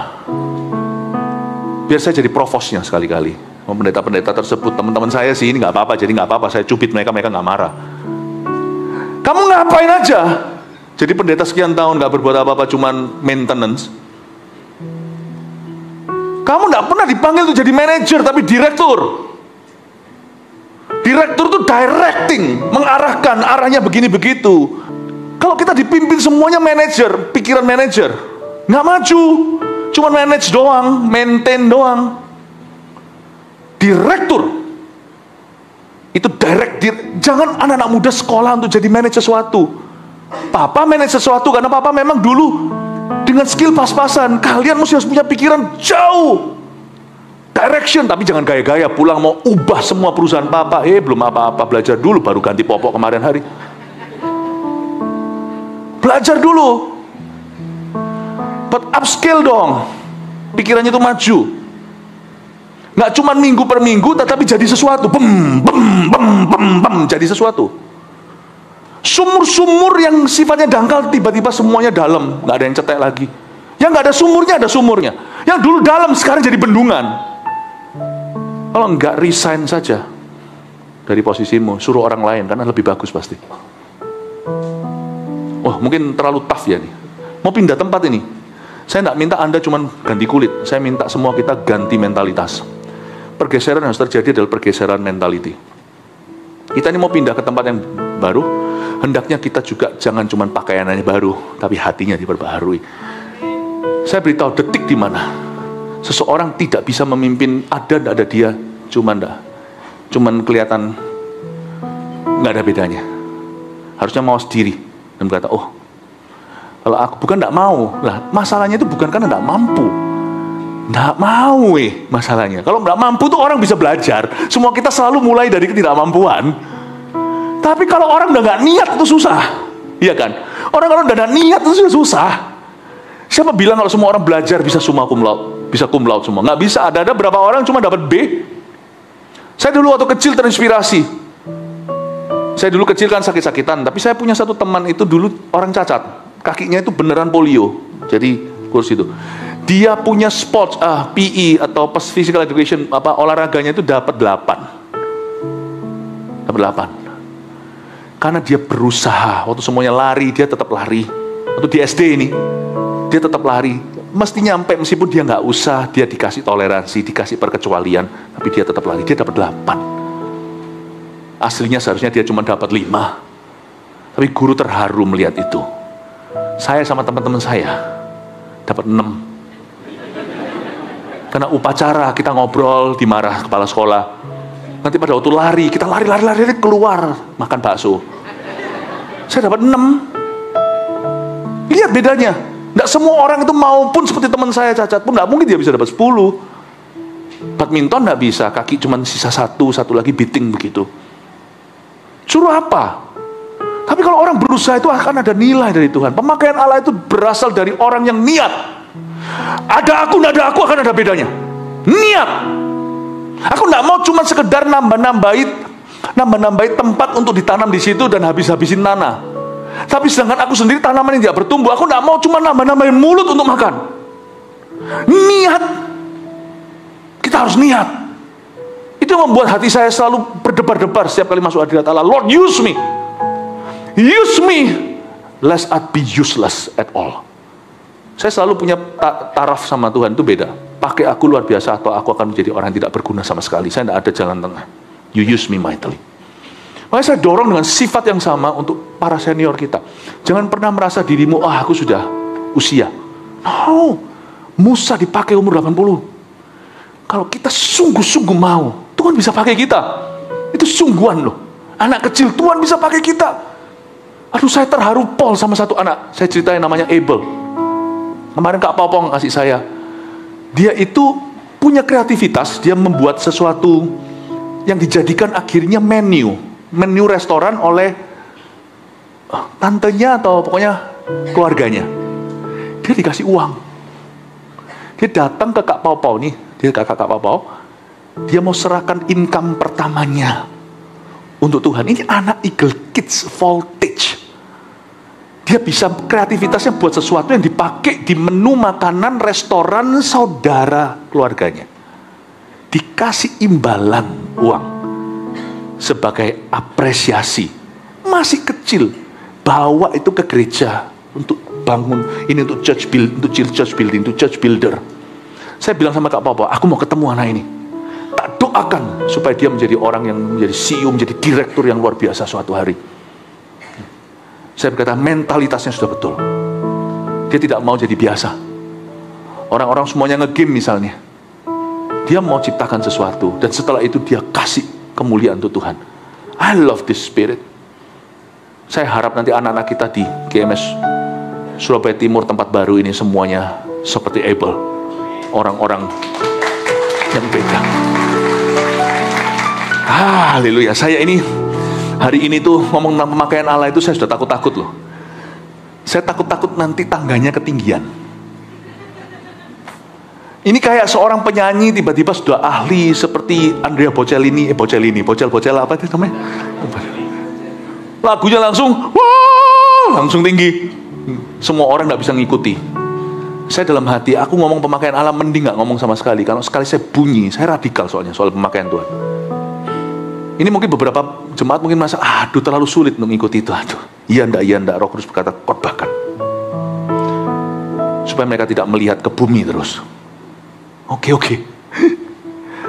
Biar saya jadi provosnya sekali-kali. Pendeta-pendeta tersebut, teman-teman saya sih ini nggak apa-apa, jadi nggak apa-apa. Saya cubit mereka nggak marah. Kamu ngapain aja? Jadi pendeta sekian tahun nggak berbuat apa-apa, cuman maintenance. Kamu nggak pernah dipanggil untuk jadi manajer, tapi direktur. Direktur itu directing, mengarahkan, arahnya begini begitu. Kalau kita dipimpin semuanya manajer, pikiran manajer, nggak maju, cuma manage doang, maintain doang. Direktur itu jangan anak-anak muda sekolah untuk jadi manage sesuatu. Papa manage sesuatu karena papa memang dulu dengan skill pas-pasan. Kalian mesti harus punya pikiran jauh. Direction, tapi jangan gaya-gaya pulang mau ubah semua perusahaan papa. Belum apa-apa, belajar dulu baru ganti popok kemarin hari. Belajar dulu. But upskill dong. Pikirannya itu maju. Nggak cuma minggu per minggu, tetapi jadi sesuatu. Jadi sesuatu. Sumur-sumur yang sifatnya dangkal tiba-tiba semuanya dalam, nggak ada yang cetek lagi. Yang nggak ada sumurnya, ada sumurnya. Yang dulu dalam sekarang jadi bendungan. Kalau nggak resign saja dari posisimu, suruh orang lain karena lebih bagus pasti. Oh, mungkin terlalu tough ya nih. Mau pindah tempat ini. Saya nggak minta Anda cuma ganti kulit. Saya minta semua kita ganti mentalitas. Pergeseran yang harus terjadi adalah pergeseran mentality. Kita ini mau pindah ke tempat yang baru. Hendaknya kita juga jangan cuma pakaiannya baru, tapi hatinya diperbaharui. Saya beritahu detik di mana seseorang tidak bisa memimpin, ada dia, cuman kelihatan nggak ada bedanya. Harusnya mau sendiri dan berkata, oh, kalau aku bukan nggak mau lah. Masalahnya itu bukan karena nggak mampu, nggak mau masalahnya. Kalau nggak mampu tuh orang bisa belajar. Semua kita selalu mulai dari ketidakmampuan. Tapi kalau orang udah nggak niat itu susah, iya kan? Orang-orang udah nggak niat itu susah. Siapa bilang kalau semua orang belajar bisa summa cum laude, bisa cum laude semua? Nggak bisa. Ada berapa orang cuma dapat B. Saya dulu waktu kecil terinspirasi. Saya dulu kecil kan sakit-sakitan, tapi saya punya satu teman itu dulu orang cacat, kakinya itu beneran polio. Jadi kursi itu. Dia punya sports, PE atau physical education, olahraganya itu dapat 8. Dapat 8. Karena dia berusaha. Waktu semuanya lari, dia tetap lari. Waktu di SD ini, dia tetap lari, mesti nyampe meskipun dia nggak usah, dia dikasih toleransi, dikasih perkecualian, tapi dia tetap lari, dia dapat 8. Aslinya seharusnya dia cuma dapat 5. Tapi guru terharu melihat itu. Saya sama teman-teman saya dapat 6. Karena upacara kita ngobrol, dimarah kepala sekolah. Nanti pada waktu lari, kita lari keluar makan bakso. Saya dapat 6. Lihat bedanya. Tidak semua orang itu maupun seperti teman saya cacat pun, tidak mungkin dia bisa dapat 10. Badminton tidak bisa, kaki cuma sisa satu lagi beating begitu. Suruh apa? Tapi kalau orang berusaha itu akan ada nilai dari Tuhan. Pemakaian Allah itu berasal dari orang yang niat. Ada aku, tidak ada aku, akan ada bedanya. Niat. Aku tidak mau cuma sekedar nambah-nambahi tempat untuk ditanam di situ dan habis-habisin tanah. Tapi sedangkan aku sendiri tanaman yang tidak bertumbuh. Aku tidak mau cuma nambah-nambahin mulut untuk makan. Niat. Kita harus niat. Itu yang membuat hati saya selalu berdebar-debar setiap kali masuk hadirat Allah. Lord, use me. Use me, lest I be useless at all. Saya selalu punya taraf sama Tuhan, itu beda. Pakai aku luar biasa atau aku akan menjadi orang yang tidak berguna sama sekali. Saya tidak ada jalan tengah. You use me mightily. Makanya saya dorong dengan sifat yang sama untuk para senior kita. Jangan pernah merasa dirimu, aku sudah usia. No, Musa dipakai umur 80. Kalau kita sungguh-sungguh mau, Tuhan bisa pakai kita. Itu sungguhan loh. Anak kecil, Tuhan bisa pakai kita. Aduh, saya terharu pol sama satu anak. Saya ceritain namanya Abel. Kemarin Kak Popong kasih saya. Dia itu punya kreativitas. Dia membuat sesuatu yang dijadikan akhirnya menu restoran oleh tantenya atau pokoknya keluarganya. Dia dikasih uang. Dia datang ke Kak Popong nih. Dia kakak Kak Popong. Dia mau serahkan income pertamanya untuk Tuhan. Ini anak Eagle Kids Voltage. Dia bisa kreativitasnya buat sesuatu yang dipakai di menu makanan restoran saudara keluarganya. Dikasih imbalan uang sebagai apresiasi. Masih kecil, bawa itu ke gereja untuk bangun ini, untuk church building, untuk church builder. Saya bilang sama Kak Papa, aku mau ketemu anak ini. Tak doakan supaya dia menjadi orang yang menjadi CEO, menjadi direktur yang luar biasa suatu hari. Saya berkata, mentalitasnya sudah betul. Dia tidak mau jadi biasa. Orang-orang semuanya nge-game misalnya. Dia mau ciptakan sesuatu. Dan setelah itu dia kasih kemuliaan untuk Tuhan. I love this spirit. Saya harap nanti anak-anak kita di GMS Surabaya Timur tempat baru ini semuanya seperti Abel. Orang-orang yang beda. Haleluya. Saya ini hari ini tuh ngomong tentang pemakaian Allah itu saya sudah takut-takut loh. Saya takut-takut nanti tangganya ketinggian. Ini kayak seorang penyanyi tiba-tiba sudah ahli seperti Andrea Bocelli apa itu namanya? Lagunya langsung, wah, langsung tinggi. Semua orang nggak bisa ngikuti. Saya dalam hati, aku ngomong pemakaian Allah mending nggak ngomong sama sekali. Kalau sekali saya bunyi, saya radikal soalnya soal pemakaian Tuhan. Ini mungkin beberapa jemaat mungkin merasa, aduh terlalu sulit untuk mengikuti itu. Aduh, iya ndak. Roh Kudus berkata, khotbahkan. Supaya mereka tidak melihat ke bumi terus. Oke.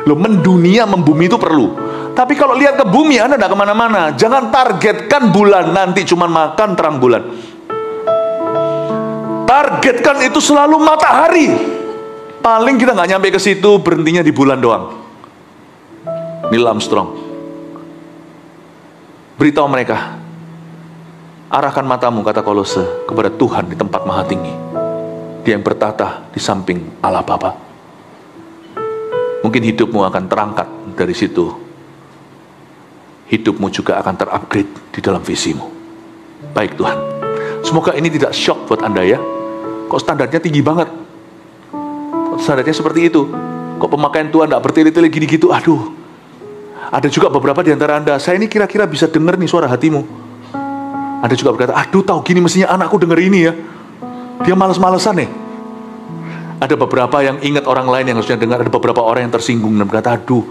Loh, mendunia, membumi itu perlu. Tapi kalau lihat ke bumi, Anda tidak kemana-mana. Jangan targetkan bulan, nanti cuma makan terang bulan. Targetkan itu selalu matahari. Paling kita nggak nyampe ke situ, berhentinya di bulan doang. Neil Armstrong. Beritahu mereka, arahkan matamu, kata Kolose, kepada Tuhan di tempat maha tinggi. Dia yang bertata di samping Allah Bapa. Mungkin hidupmu akan terangkat dari situ. Hidupmu juga akan terupgrade di dalam visimu. Baik Tuhan. Semoga ini tidak shock buat Anda ya. Kok standarnya tinggi banget? Kok standarnya seperti itu? Kok pemakaian Tuhan tidak bertele-tele gini gitu? Aduh. Ada juga beberapa di antara Anda, saya ini kira-kira bisa dengar nih suara hatimu. Ada juga berkata, aduh tahu gini mestinya anakku denger ini ya. Dia males-malesan nih. Ada beberapa yang ingat orang lain yang harusnya dengar. Ada beberapa orang yang tersinggung dan berkata, aduh,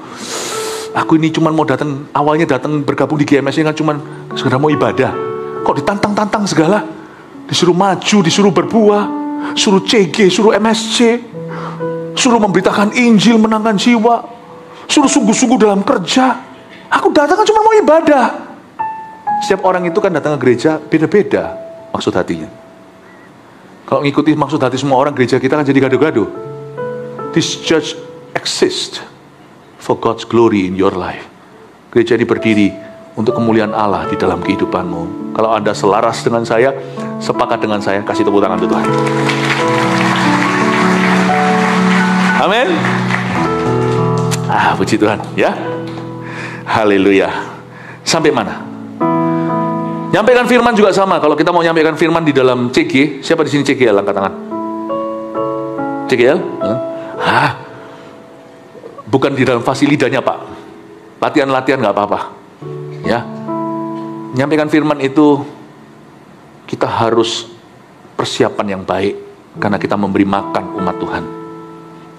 aku ini cuma mau datang, awalnya datang bergabung di GMS ini kan cuma sekedar mau ibadah. Kok ditantang-tantang segala? Disuruh maju, disuruh berbuah, suruh CG, suruh MSC, suruh memberitakan Injil, menangkan jiwa, suruh sungguh-sungguh dalam kerja. Aku datang kan cuma mau ibadah. Setiap orang itu kan datang ke gereja beda-beda maksud hatinya. Kalau ngikuti maksud hati semua orang, gereja kita kan jadi gaduh-gaduh. This church exists for God's glory in your life. Gereja ini berdiri untuk kemuliaan Allah di dalam kehidupanmu. Kalau Anda selaras dengan saya, sepakat dengan saya, kasih tepuk tangan untuk Tuhan. Amin. Puji Tuhan, ya. Haleluya. Sampai mana? Nyampaikan firman juga sama. Kalau kita mau nyampaikan firman di dalam CG, siapa di sini CGL? Angkat tangan. CGL? Bukan di dalam fasilitanya, Pak. Latihan-latihan nggak apa-apa. Ya. Nyampaikan firman itu kita harus persiapan yang baik karena kita memberi makan umat Tuhan.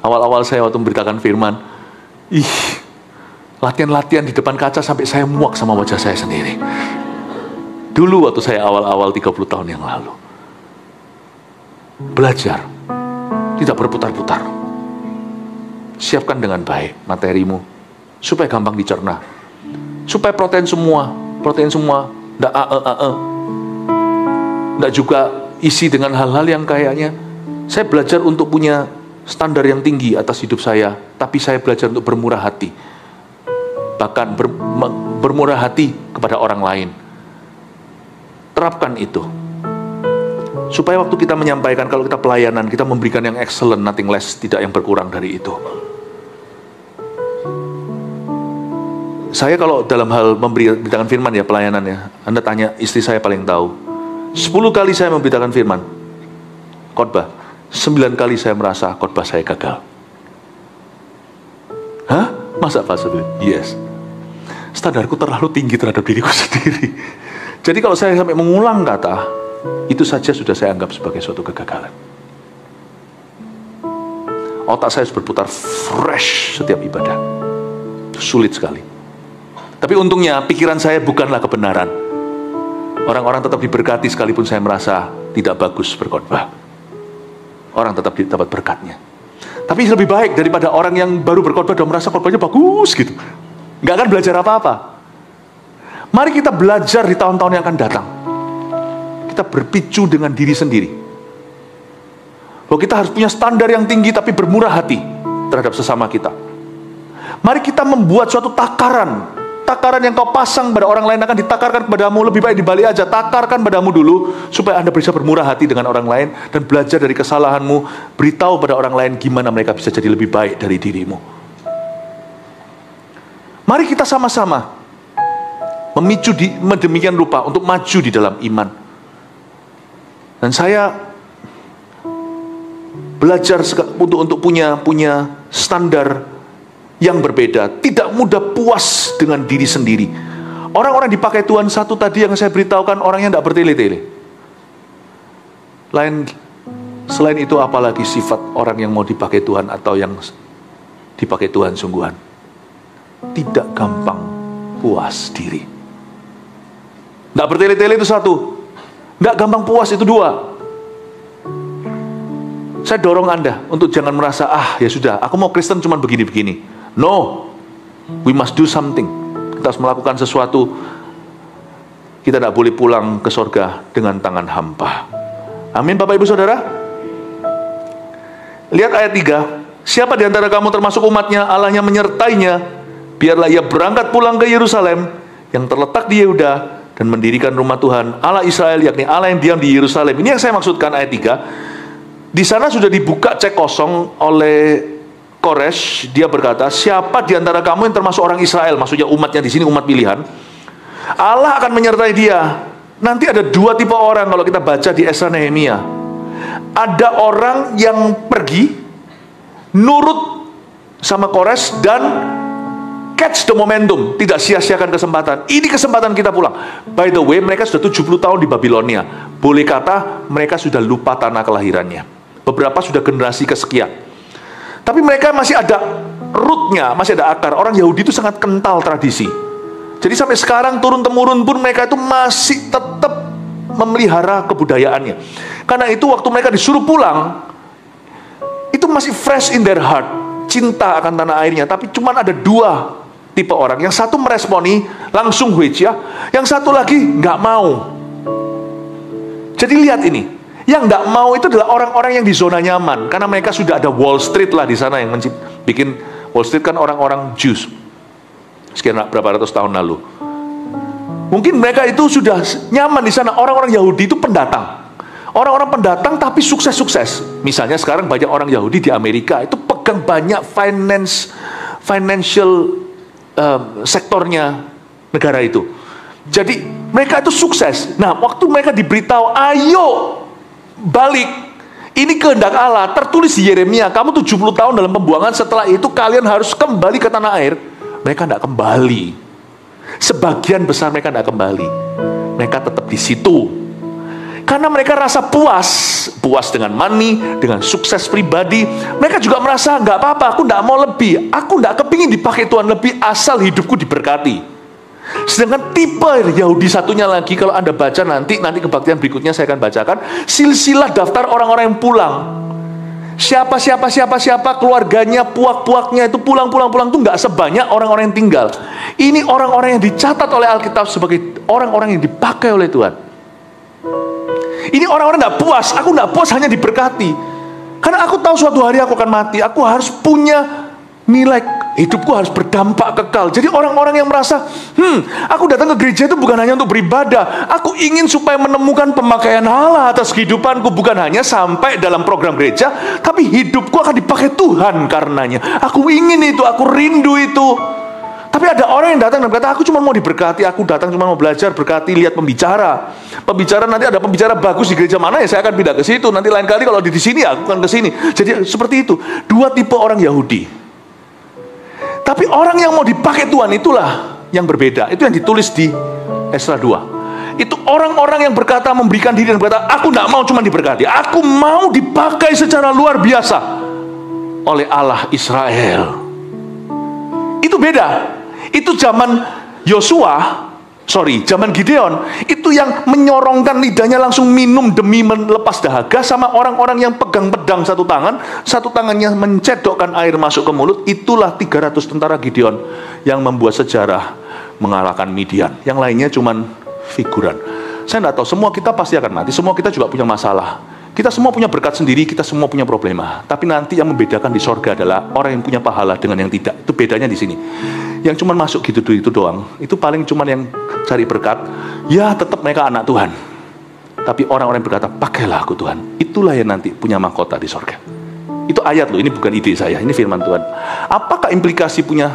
Awal-awal saya waktu memberitakan firman, latihan-latihan di depan kaca sampai saya muak sama wajah saya sendiri. Dulu waktu saya awal-awal 30 tahun yang lalu. Belajar, tidak berputar-putar. Siapkan dengan baik materimu, supaya gampang dicerna. Supaya protein semua, tidak tidak juga isi dengan hal-hal yang kayaknya, saya belajar untuk punya standar yang tinggi atas hidup saya, tapi saya belajar untuk bermurah hati. Bahkan bermurah hati kepada orang lain. Terapkan itu. Supaya waktu kita menyampaikan, kalau kita pelayanan, kita memberikan yang excellent, nothing less, tidak yang berkurang dari itu. Saya kalau dalam hal memberitakan firman ya, pelayanannya, Anda tanya istri saya paling tahu. 10 kali saya memberitakan firman, khotbah, 9 kali saya merasa khotbah saya gagal. Masa Pak Saudara? Yes. Standarku terlalu tinggi terhadap diriku sendiri. Jadi kalau saya sampai mengulang kata, itu saja sudah saya anggap sebagai suatu kegagalan. Otak saya harus berputar fresh setiap ibadah. Sulit sekali. Tapi untungnya pikiran saya bukanlah kebenaran. Orang-orang tetap diberkati sekalipun saya merasa tidak bagus berkhotbah. Orang tetap dapat berkatnya. Tapi lebih baik daripada orang yang baru berkhotbah dan merasa khotbahnya bagus gitu. Nggak akan belajar apa-apa. Mari kita belajar di tahun-tahun yang akan datang. Kita berpicu dengan diri sendiri. Bahwa kita harus punya standar yang tinggi tapi bermurah hati terhadap sesama kita. Mari kita membuat suatu takaran. Takaran yang kau pasang pada orang lain akan ditakarkan padamu. Lebih baik dibalik aja, takarkan padamu dulu supaya Anda bisa bermurah hati dengan orang lain dan belajar dari kesalahanmu. Beritahu pada orang lain gimana mereka bisa jadi lebih baik dari dirimu. Mari kita sama-sama memicu demikian rupa untuk maju di dalam iman. Dan saya belajar untuk punya standar yang berbeda. Tidak mudah puas dengan diri sendiri. Orang-orang dipakai Tuhan satu tadi yang saya beritahukan, orangnya tidak bertele-tele. Selain itu apalagi sifat orang yang mau dipakai Tuhan atau yang dipakai Tuhan sungguhan? Tidak gampang puas diri. Tidak bertele-tele itu satu. Tidak gampang puas itu dua. Saya dorong Anda untuk jangan merasa, ya sudah, aku mau Kristen cuma begini-begini. No, we must do something. Kita harus melakukan sesuatu. Kita tidak boleh pulang ke surga dengan tangan hampa. Amin Bapak Ibu Saudara. Lihat ayat 3. Siapa di antara kamu termasuk umatnya, Allahnya menyertainya, biarlah ia berangkat pulang ke Yerusalem yang terletak di Yehuda dan mendirikan rumah Tuhan Allah Israel, yakni Allah yang diam di Yerusalem. Ini yang saya maksudkan ayat 3. Di sana sudah dibuka cek kosong oleh Koresh. Dia berkata, siapa di antara kamu yang termasuk orang Israel, maksudnya umatnya di sini umat pilihan, Allah akan menyertai dia. Nanti ada dua tipe orang kalau kita baca di Esra Nehemia. Ada orang yang pergi nurut sama Koresh dan catch the momentum, tidak sia-siakan kesempatan. Ini kesempatan kita pulang. By the way, mereka sudah 70 tahun di Babilonia. Boleh kata mereka sudah lupa tanah kelahirannya. Beberapa sudah generasi kesekian. Tapi mereka masih ada rootnya, masih ada akar. Orang Yahudi itu sangat kental tradisi. Jadi sampai sekarang turun-temurun pun mereka itu masih tetap memelihara kebudayaannya. Karena itu waktu mereka disuruh pulang, itu masih fresh in their heart. Cinta akan tanah airnya. Tapi cuma ada dua tipe orang. Yang satu meresponi langsung ya. Yang satu lagi nggak mau. Jadi lihat ini. Yang tidak mau itu adalah orang-orang yang di zona nyaman, karena mereka sudah ada Wall Street lah di sana yang bikin Wall Street kan orang-orang Jews sekian berapa ratus tahun lalu. Mungkin mereka itu sudah nyaman di sana. Orang-orang Yahudi itu pendatang, orang-orang pendatang tapi sukses-sukses. Misalnya sekarang banyak orang Yahudi di Amerika itu pegang banyak financial sektornya negara itu. Jadi mereka itu sukses. Nah, waktu mereka diberitahu, ayo balik, ini kehendak Allah, tertulis di Yeremia, kamu 70 tahun dalam pembuangan, setelah itu kalian harus kembali ke tanah air. Mereka tidak kembali. Sebagian besar mereka tidak kembali. Mereka tetap di situ. Karena mereka rasa puas dengan money, dengan sukses pribadi. Mereka juga merasa, nggak apa-apa, aku tidak mau lebih. Aku tidak kepingin dipakai Tuhan lebih, asal hidupku diberkati. Sedangkan tipe Yahudi satunya lagi, kalau Anda baca nanti kebaktian berikutnya saya akan bacakan, silsilah daftar orang-orang yang pulang. Siapa, keluarganya, puak-puaknya itu pulang itu nggak sebanyak orang-orang yang tinggal. Ini orang-orang yang dicatat oleh Alkitab sebagai orang-orang yang dipakai oleh Tuhan. Ini orang-orang nggak puas. Aku nggak puas hanya diberkati, karena aku tahu suatu hari aku akan mati. Aku harus punya nilai, hidupku harus berdampak kekal. Jadi orang-orang yang merasa, aku datang ke gereja itu bukan hanya untuk beribadah. Aku ingin supaya menemukan pemakaian Allah atas kehidupanku, bukan hanya sampai dalam program gereja, tapi hidupku akan dipakai Tuhan karenanya. Aku ingin itu, aku rindu itu. Tapi ada orang yang datang dan berkata, aku cuma mau diberkati, aku datang cuma mau belajar, berkati, lihat pembicara. Pembicara, nanti ada pembicara bagus di gereja mana ya saya akan pindah ke situ. Nanti lain kali kalau di sini aku akan ke sini. Jadi seperti itu. Dua tipe orang Yahudi. Tapi orang yang mau dipakai Tuhan itulah yang berbeda. Itu yang ditulis di Esra 2. Itu orang-orang yang berkata, memberikan diri dan berkata, aku tidak mau cuma diberkati, aku mau dipakai secara luar biasa oleh Allah Israel. Itu beda. Itu zaman zaman Gideon. Itu yang menyorongkan lidahnya langsung minum demi melepas dahaga, sama orang-orang yang pegang pedang satu tangannya mencedokkan air masuk ke mulut. Itulah 300 tentara Gideon yang membuat sejarah mengalahkan Midian. Yang lainnya cuman figuran. Saya tidak tahu, semua kita pasti akan mati, semua kita juga punya masalah. Kita semua punya berkat sendiri, kita semua punya problema. Tapi nanti yang membedakan di sorga adalah orang yang punya pahala dengan yang tidak. Itu bedanya di sini. Yang cuma masuk gitu doang, itu paling cuma yang cari berkat. Ya tetap mereka anak Tuhan. Tapi orang-orang yang berkata, pakailah aku Tuhan, itulah yang nanti punya mahkota di sorga. Itu ayat loh, ini bukan ide saya, ini firman Tuhan. Apakah implikasi punya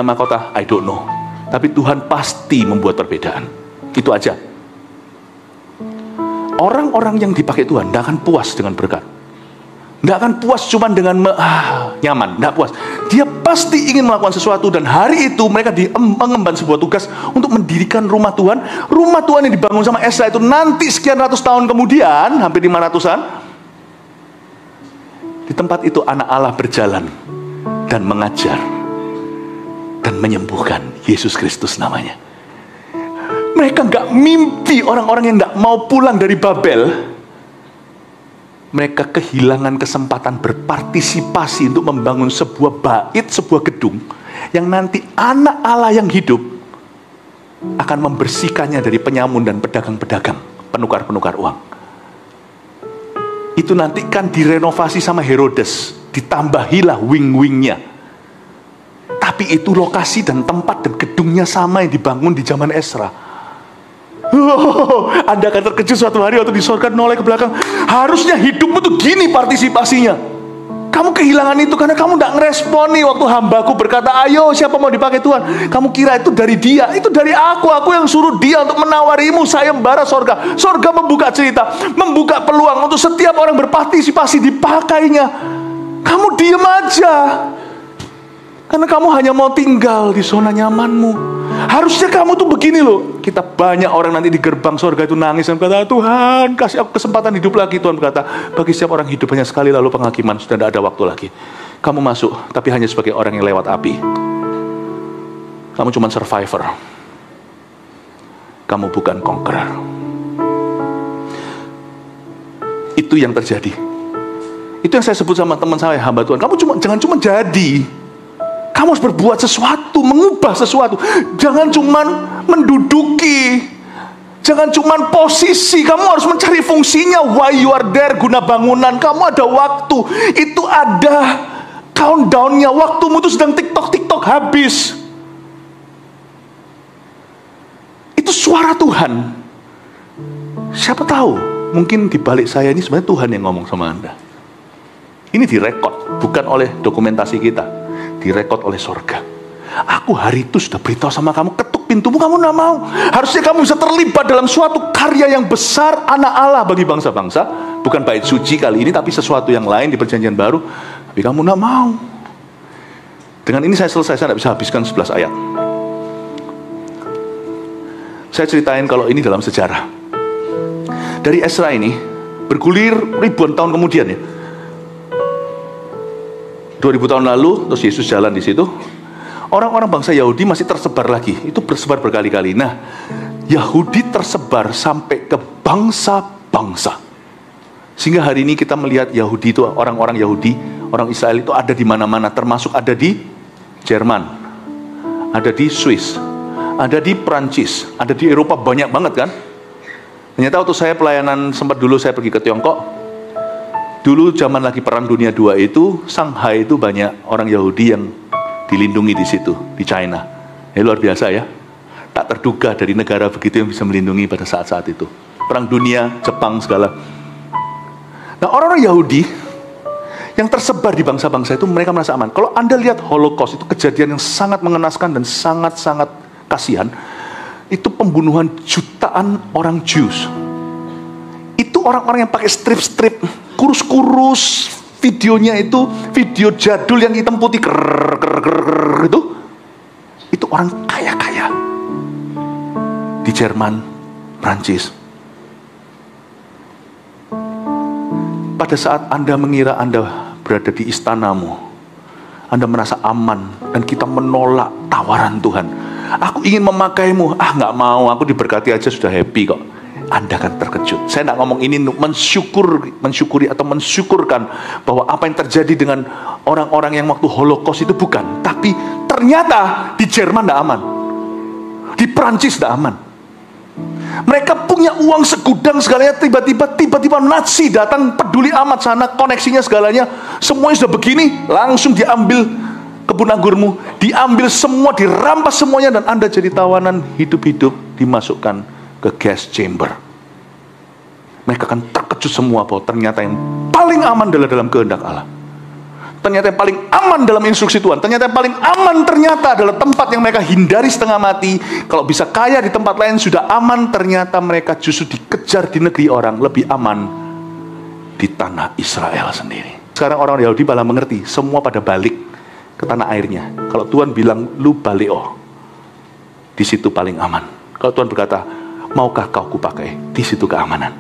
mahkota? I don't know. Tapi Tuhan pasti membuat perbedaan. Itu aja. Orang-orang yang dipakai Tuhan tidak akan puas dengan berkat, tidak akan puas cuma dengan nyaman, tidak puas. Dia pasti ingin melakukan sesuatu, dan hari itu mereka mengemban sebuah tugas untuk mendirikan rumah Tuhan. Rumah Tuhan yang dibangun sama Esra itu nanti sekian ratus tahun kemudian, hampir 500-an, di tempat itu anak Allah berjalan dan mengajar dan menyembuhkan. Yesus Kristus namanya. Mereka nggak mimpi, orang-orang yang nggak mau pulang dari Babel, mereka kehilangan kesempatan berpartisipasi untuk membangun sebuah bait, sebuah gedung yang nanti anak Allah yang hidup akan membersihkannya dari penyamun dan pedagang-pedagang, penukar-penukar uang. Itu nanti kan direnovasi sama Herodes, ditambahilah wing-wingnya. Tapi itu lokasi dan tempat dan gedungnya sama yang dibangun di zaman Esra. Anda akan terkejut suatu hari waktu di sorga noleh ke belakang. Harusnya hidupmu tuh gini partisipasinya. Kamu kehilangan itu karena kamu tidak ngeresponi waktu hambaku berkata, ayo siapa mau dipakai Tuhan. Kamu kira itu dari dia, itu dari aku yang suruh dia untuk menawarimu sayembara sorga. Sorga membuka cerita, membuka peluang untuk setiap orang berpartisipasi dipakainya. Kamu diem aja karena kamu hanya mau tinggal di zona nyamanmu. Harusnya kamu tuh begini loh. Kita banyak orang nanti di gerbang sorga itu nangis dan berkata, Tuhan kasih aku kesempatan hidup lagi. Tuhan berkata, bagi setiap orang hidup hanya sekali, lalu penghakiman, sudah tidak ada waktu lagi. Kamu masuk, tapi hanya sebagai orang yang lewat api. Kamu cuma survivor. Kamu bukan conqueror. Itu yang terjadi. Itu yang saya sebut sama teman saya, hamba Tuhan. Kamu jangan cuma jadi. Kamu harus berbuat sesuatu, mengubah sesuatu. Jangan cuma menduduki. Jangan cuman posisi, kamu harus mencari fungsinya. Why you are there, guna bangunan. Kamu ada waktu, itu ada countdown-nya. Waktumu itu sedang TikTok habis. Itu suara Tuhan. Siapa tahu, mungkin di balik saya ini sebenarnya Tuhan yang ngomong sama Anda. Ini direkod, bukan oleh dokumentasi kita, direkod oleh sorga. Aku hari itu sudah beritahu sama kamu, ketuk pintumu, kamu tidak mau. Harusnya kamu bisa terlibat dalam suatu karya yang besar, anak Allah bagi bangsa-bangsa. Bukan bait suci kali ini, tapi sesuatu yang lain di perjanjian baru. Tapi kamu tidak mau. Dengan ini saya selesai, saya tidak bisa habiskan 11 ayat. Saya ceritain kalau ini dalam sejarah. Dari Ezra ini, bergulir ribuan tahun kemudian ya. 2000 tahun lalu, terus Yesus jalan di situ. Orang-orang bangsa Yahudi masih tersebar lagi. Itu bersebar berkali-kali. Nah, Yahudi tersebar sampai ke bangsa-bangsa. Sehingga hari ini kita melihat Yahudi itu, orang-orang Yahudi, orang Israel itu ada di mana-mana. Termasuk ada di Jerman, ada di Swiss, ada di Prancis, ada di Eropa, banyak banget kan. Ternyata waktu saya pelayanan, sempat dulu saya pergi ke Tiongkok. Dulu zaman lagi Perang Dunia II itu, Shanghai itu banyak orang Yahudi yang dilindungi di situ, di China. Luar biasa ya. Tak terduga dari negara begitu yang bisa melindungi pada saat-saat itu. Perang Dunia, Jepang, segala. Nah, orang-orang Yahudi yang tersebar di bangsa-bangsa itu, mereka merasa aman. Kalau Anda lihat Holocaust, itu kejadian yang sangat mengenaskan dan sangat-sangat kasihan. Itu pembunuhan jutaan orang Jews. Itu orang-orang yang pakai strip-strip, kurus-kurus, videonya itu video jadul yang hitam putih itu orang kaya-kaya di Jerman, Prancis. Pada saat Anda mengira Anda berada di istanamu, Anda merasa aman dan kita menolak tawaran Tuhan. Aku ingin memakaimu, nggak mau, aku diberkati aja sudah happy kok. Anda akan terkejut. Saya tidak ngomong ini mensyukuri atau mensyukurkan bahwa apa yang terjadi dengan orang-orang yang waktu Holocaust itu bukan. Tapi ternyata di Jerman tidak aman, di Prancis tidak aman. Mereka punya uang segudang segalanya, tiba-tiba Nazi datang, peduli amat sana, koneksinya segalanya, semuanya sudah begini, langsung diambil kebun anggurmu, diambil semua, dirampas semuanya, dan Anda jadi tawanan hidup-hidup, dimasukkan ke gas chamber. Mereka akan terkejut semua bahwa ternyata yang paling aman adalah dalam kehendak Allah. Ternyata yang paling aman dalam instruksi Tuhan. Ternyata yang paling aman ternyata adalah tempat yang mereka hindari setengah mati. Kalau bisa kaya di tempat lain sudah aman, ternyata mereka justru dikejar di negeri orang. Lebih aman di tanah Israel sendiri. Sekarang orang Yahudi malah mengerti, semua pada balik ke tanah airnya. Kalau Tuhan bilang, lu balik, di situ paling aman. Kalau Tuhan berkata, maukah kau kupakai, di situ keamanan.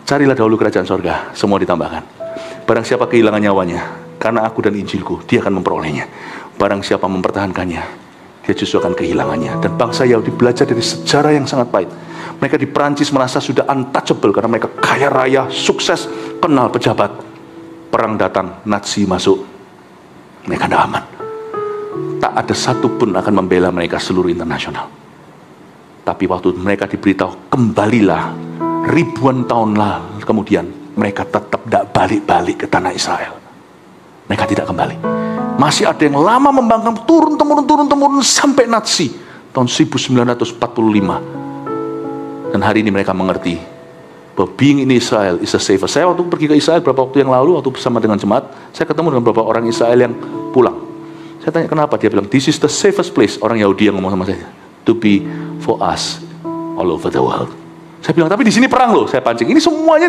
Carilah dahulu kerajaan sorga, semua ditambahkan. Barang siapa kehilangan nyawanya karena aku dan Injilku, dia akan memperolehnya. Barang siapa mempertahankannya, dia justru akan kehilangannya. Dan bangsa Yahudi belajar dari sejarah yang sangat pahit. Mereka di Perancis merasa sudah untouchable karena mereka kaya raya, sukses, kenal pejabat. Perang datang, Nazi masuk, mereka tidak aman. Tak ada satupun akan membela mereka seluruh internasional. Tapi waktu mereka diberitahu, kembalilah, ribuan tahun lalu kemudian, mereka tetap tidak balik-balik ke tanah Israel. Mereka tidak kembali. Masih ada yang lama membangkang, turun-temurun sampai Nazi tahun 1945. Dan hari ini mereka mengerti bahwa being in Israel is a safer. Saya waktu pergi ke Israel beberapa waktu yang lalu, waktu bersama dengan jemaat, saya ketemu dengan beberapa orang Israel yang pulang. Saya tanya kenapa, dia bilang this is the safest place. Orang Yahudi yang ngomong sama saya, to be for us all over the world. Saya bilang, tapi di sini perang loh. Saya pancing. Ini semua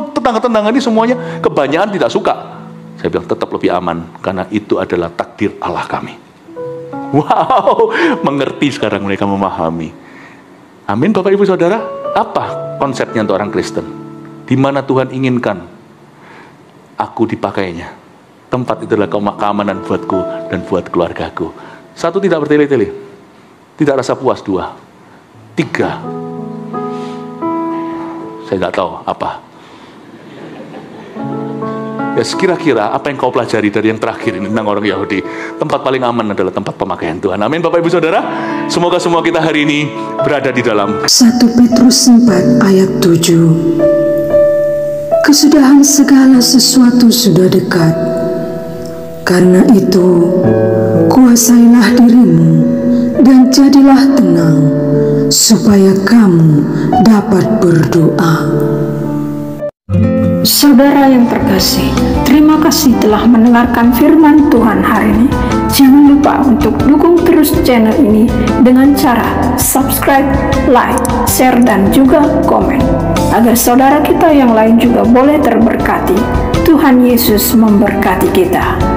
tetangga-tetangga ini semuanya kebanyakan tidak suka. Saya bilang tetap lebih aman karena itu adalah takdir Allah kami. Wow, mengerti sekarang mereka, memahami. Amin, Bapak Ibu Saudara. Apa konsepnya untuk orang Kristen? Di mana Tuhan inginkan aku dipakainya. Tempat itu adalah keamanan buatku dan buat keluargaku. 1, tidak bertele-tele. Tidak rasa puas. 2, 3. Saya nggak tahu apa. Yabes, kira-kira apa yang kau pelajari dari yang terakhir ini tentang orang Yahudi? Tempat paling aman adalah tempat pemakaian Tuhan. Amin, Bapak Ibu Saudara. Semoga semua kita hari ini berada di dalam 1 Petrus 4 ayat 7. Kesudahan segala sesuatu sudah dekat. Karena itu, kuasailah dirimu dan jadilah tenang, supaya kamu dapat berdoa. Saudara yang terkasih, terima kasih telah mendengarkan firman Tuhan hari ini. Jangan lupa untuk dukung terus channel ini dengan cara subscribe, like, share, dan juga komen, agar saudara kita yang lain juga boleh terberkati. Tuhan Yesus memberkati kita.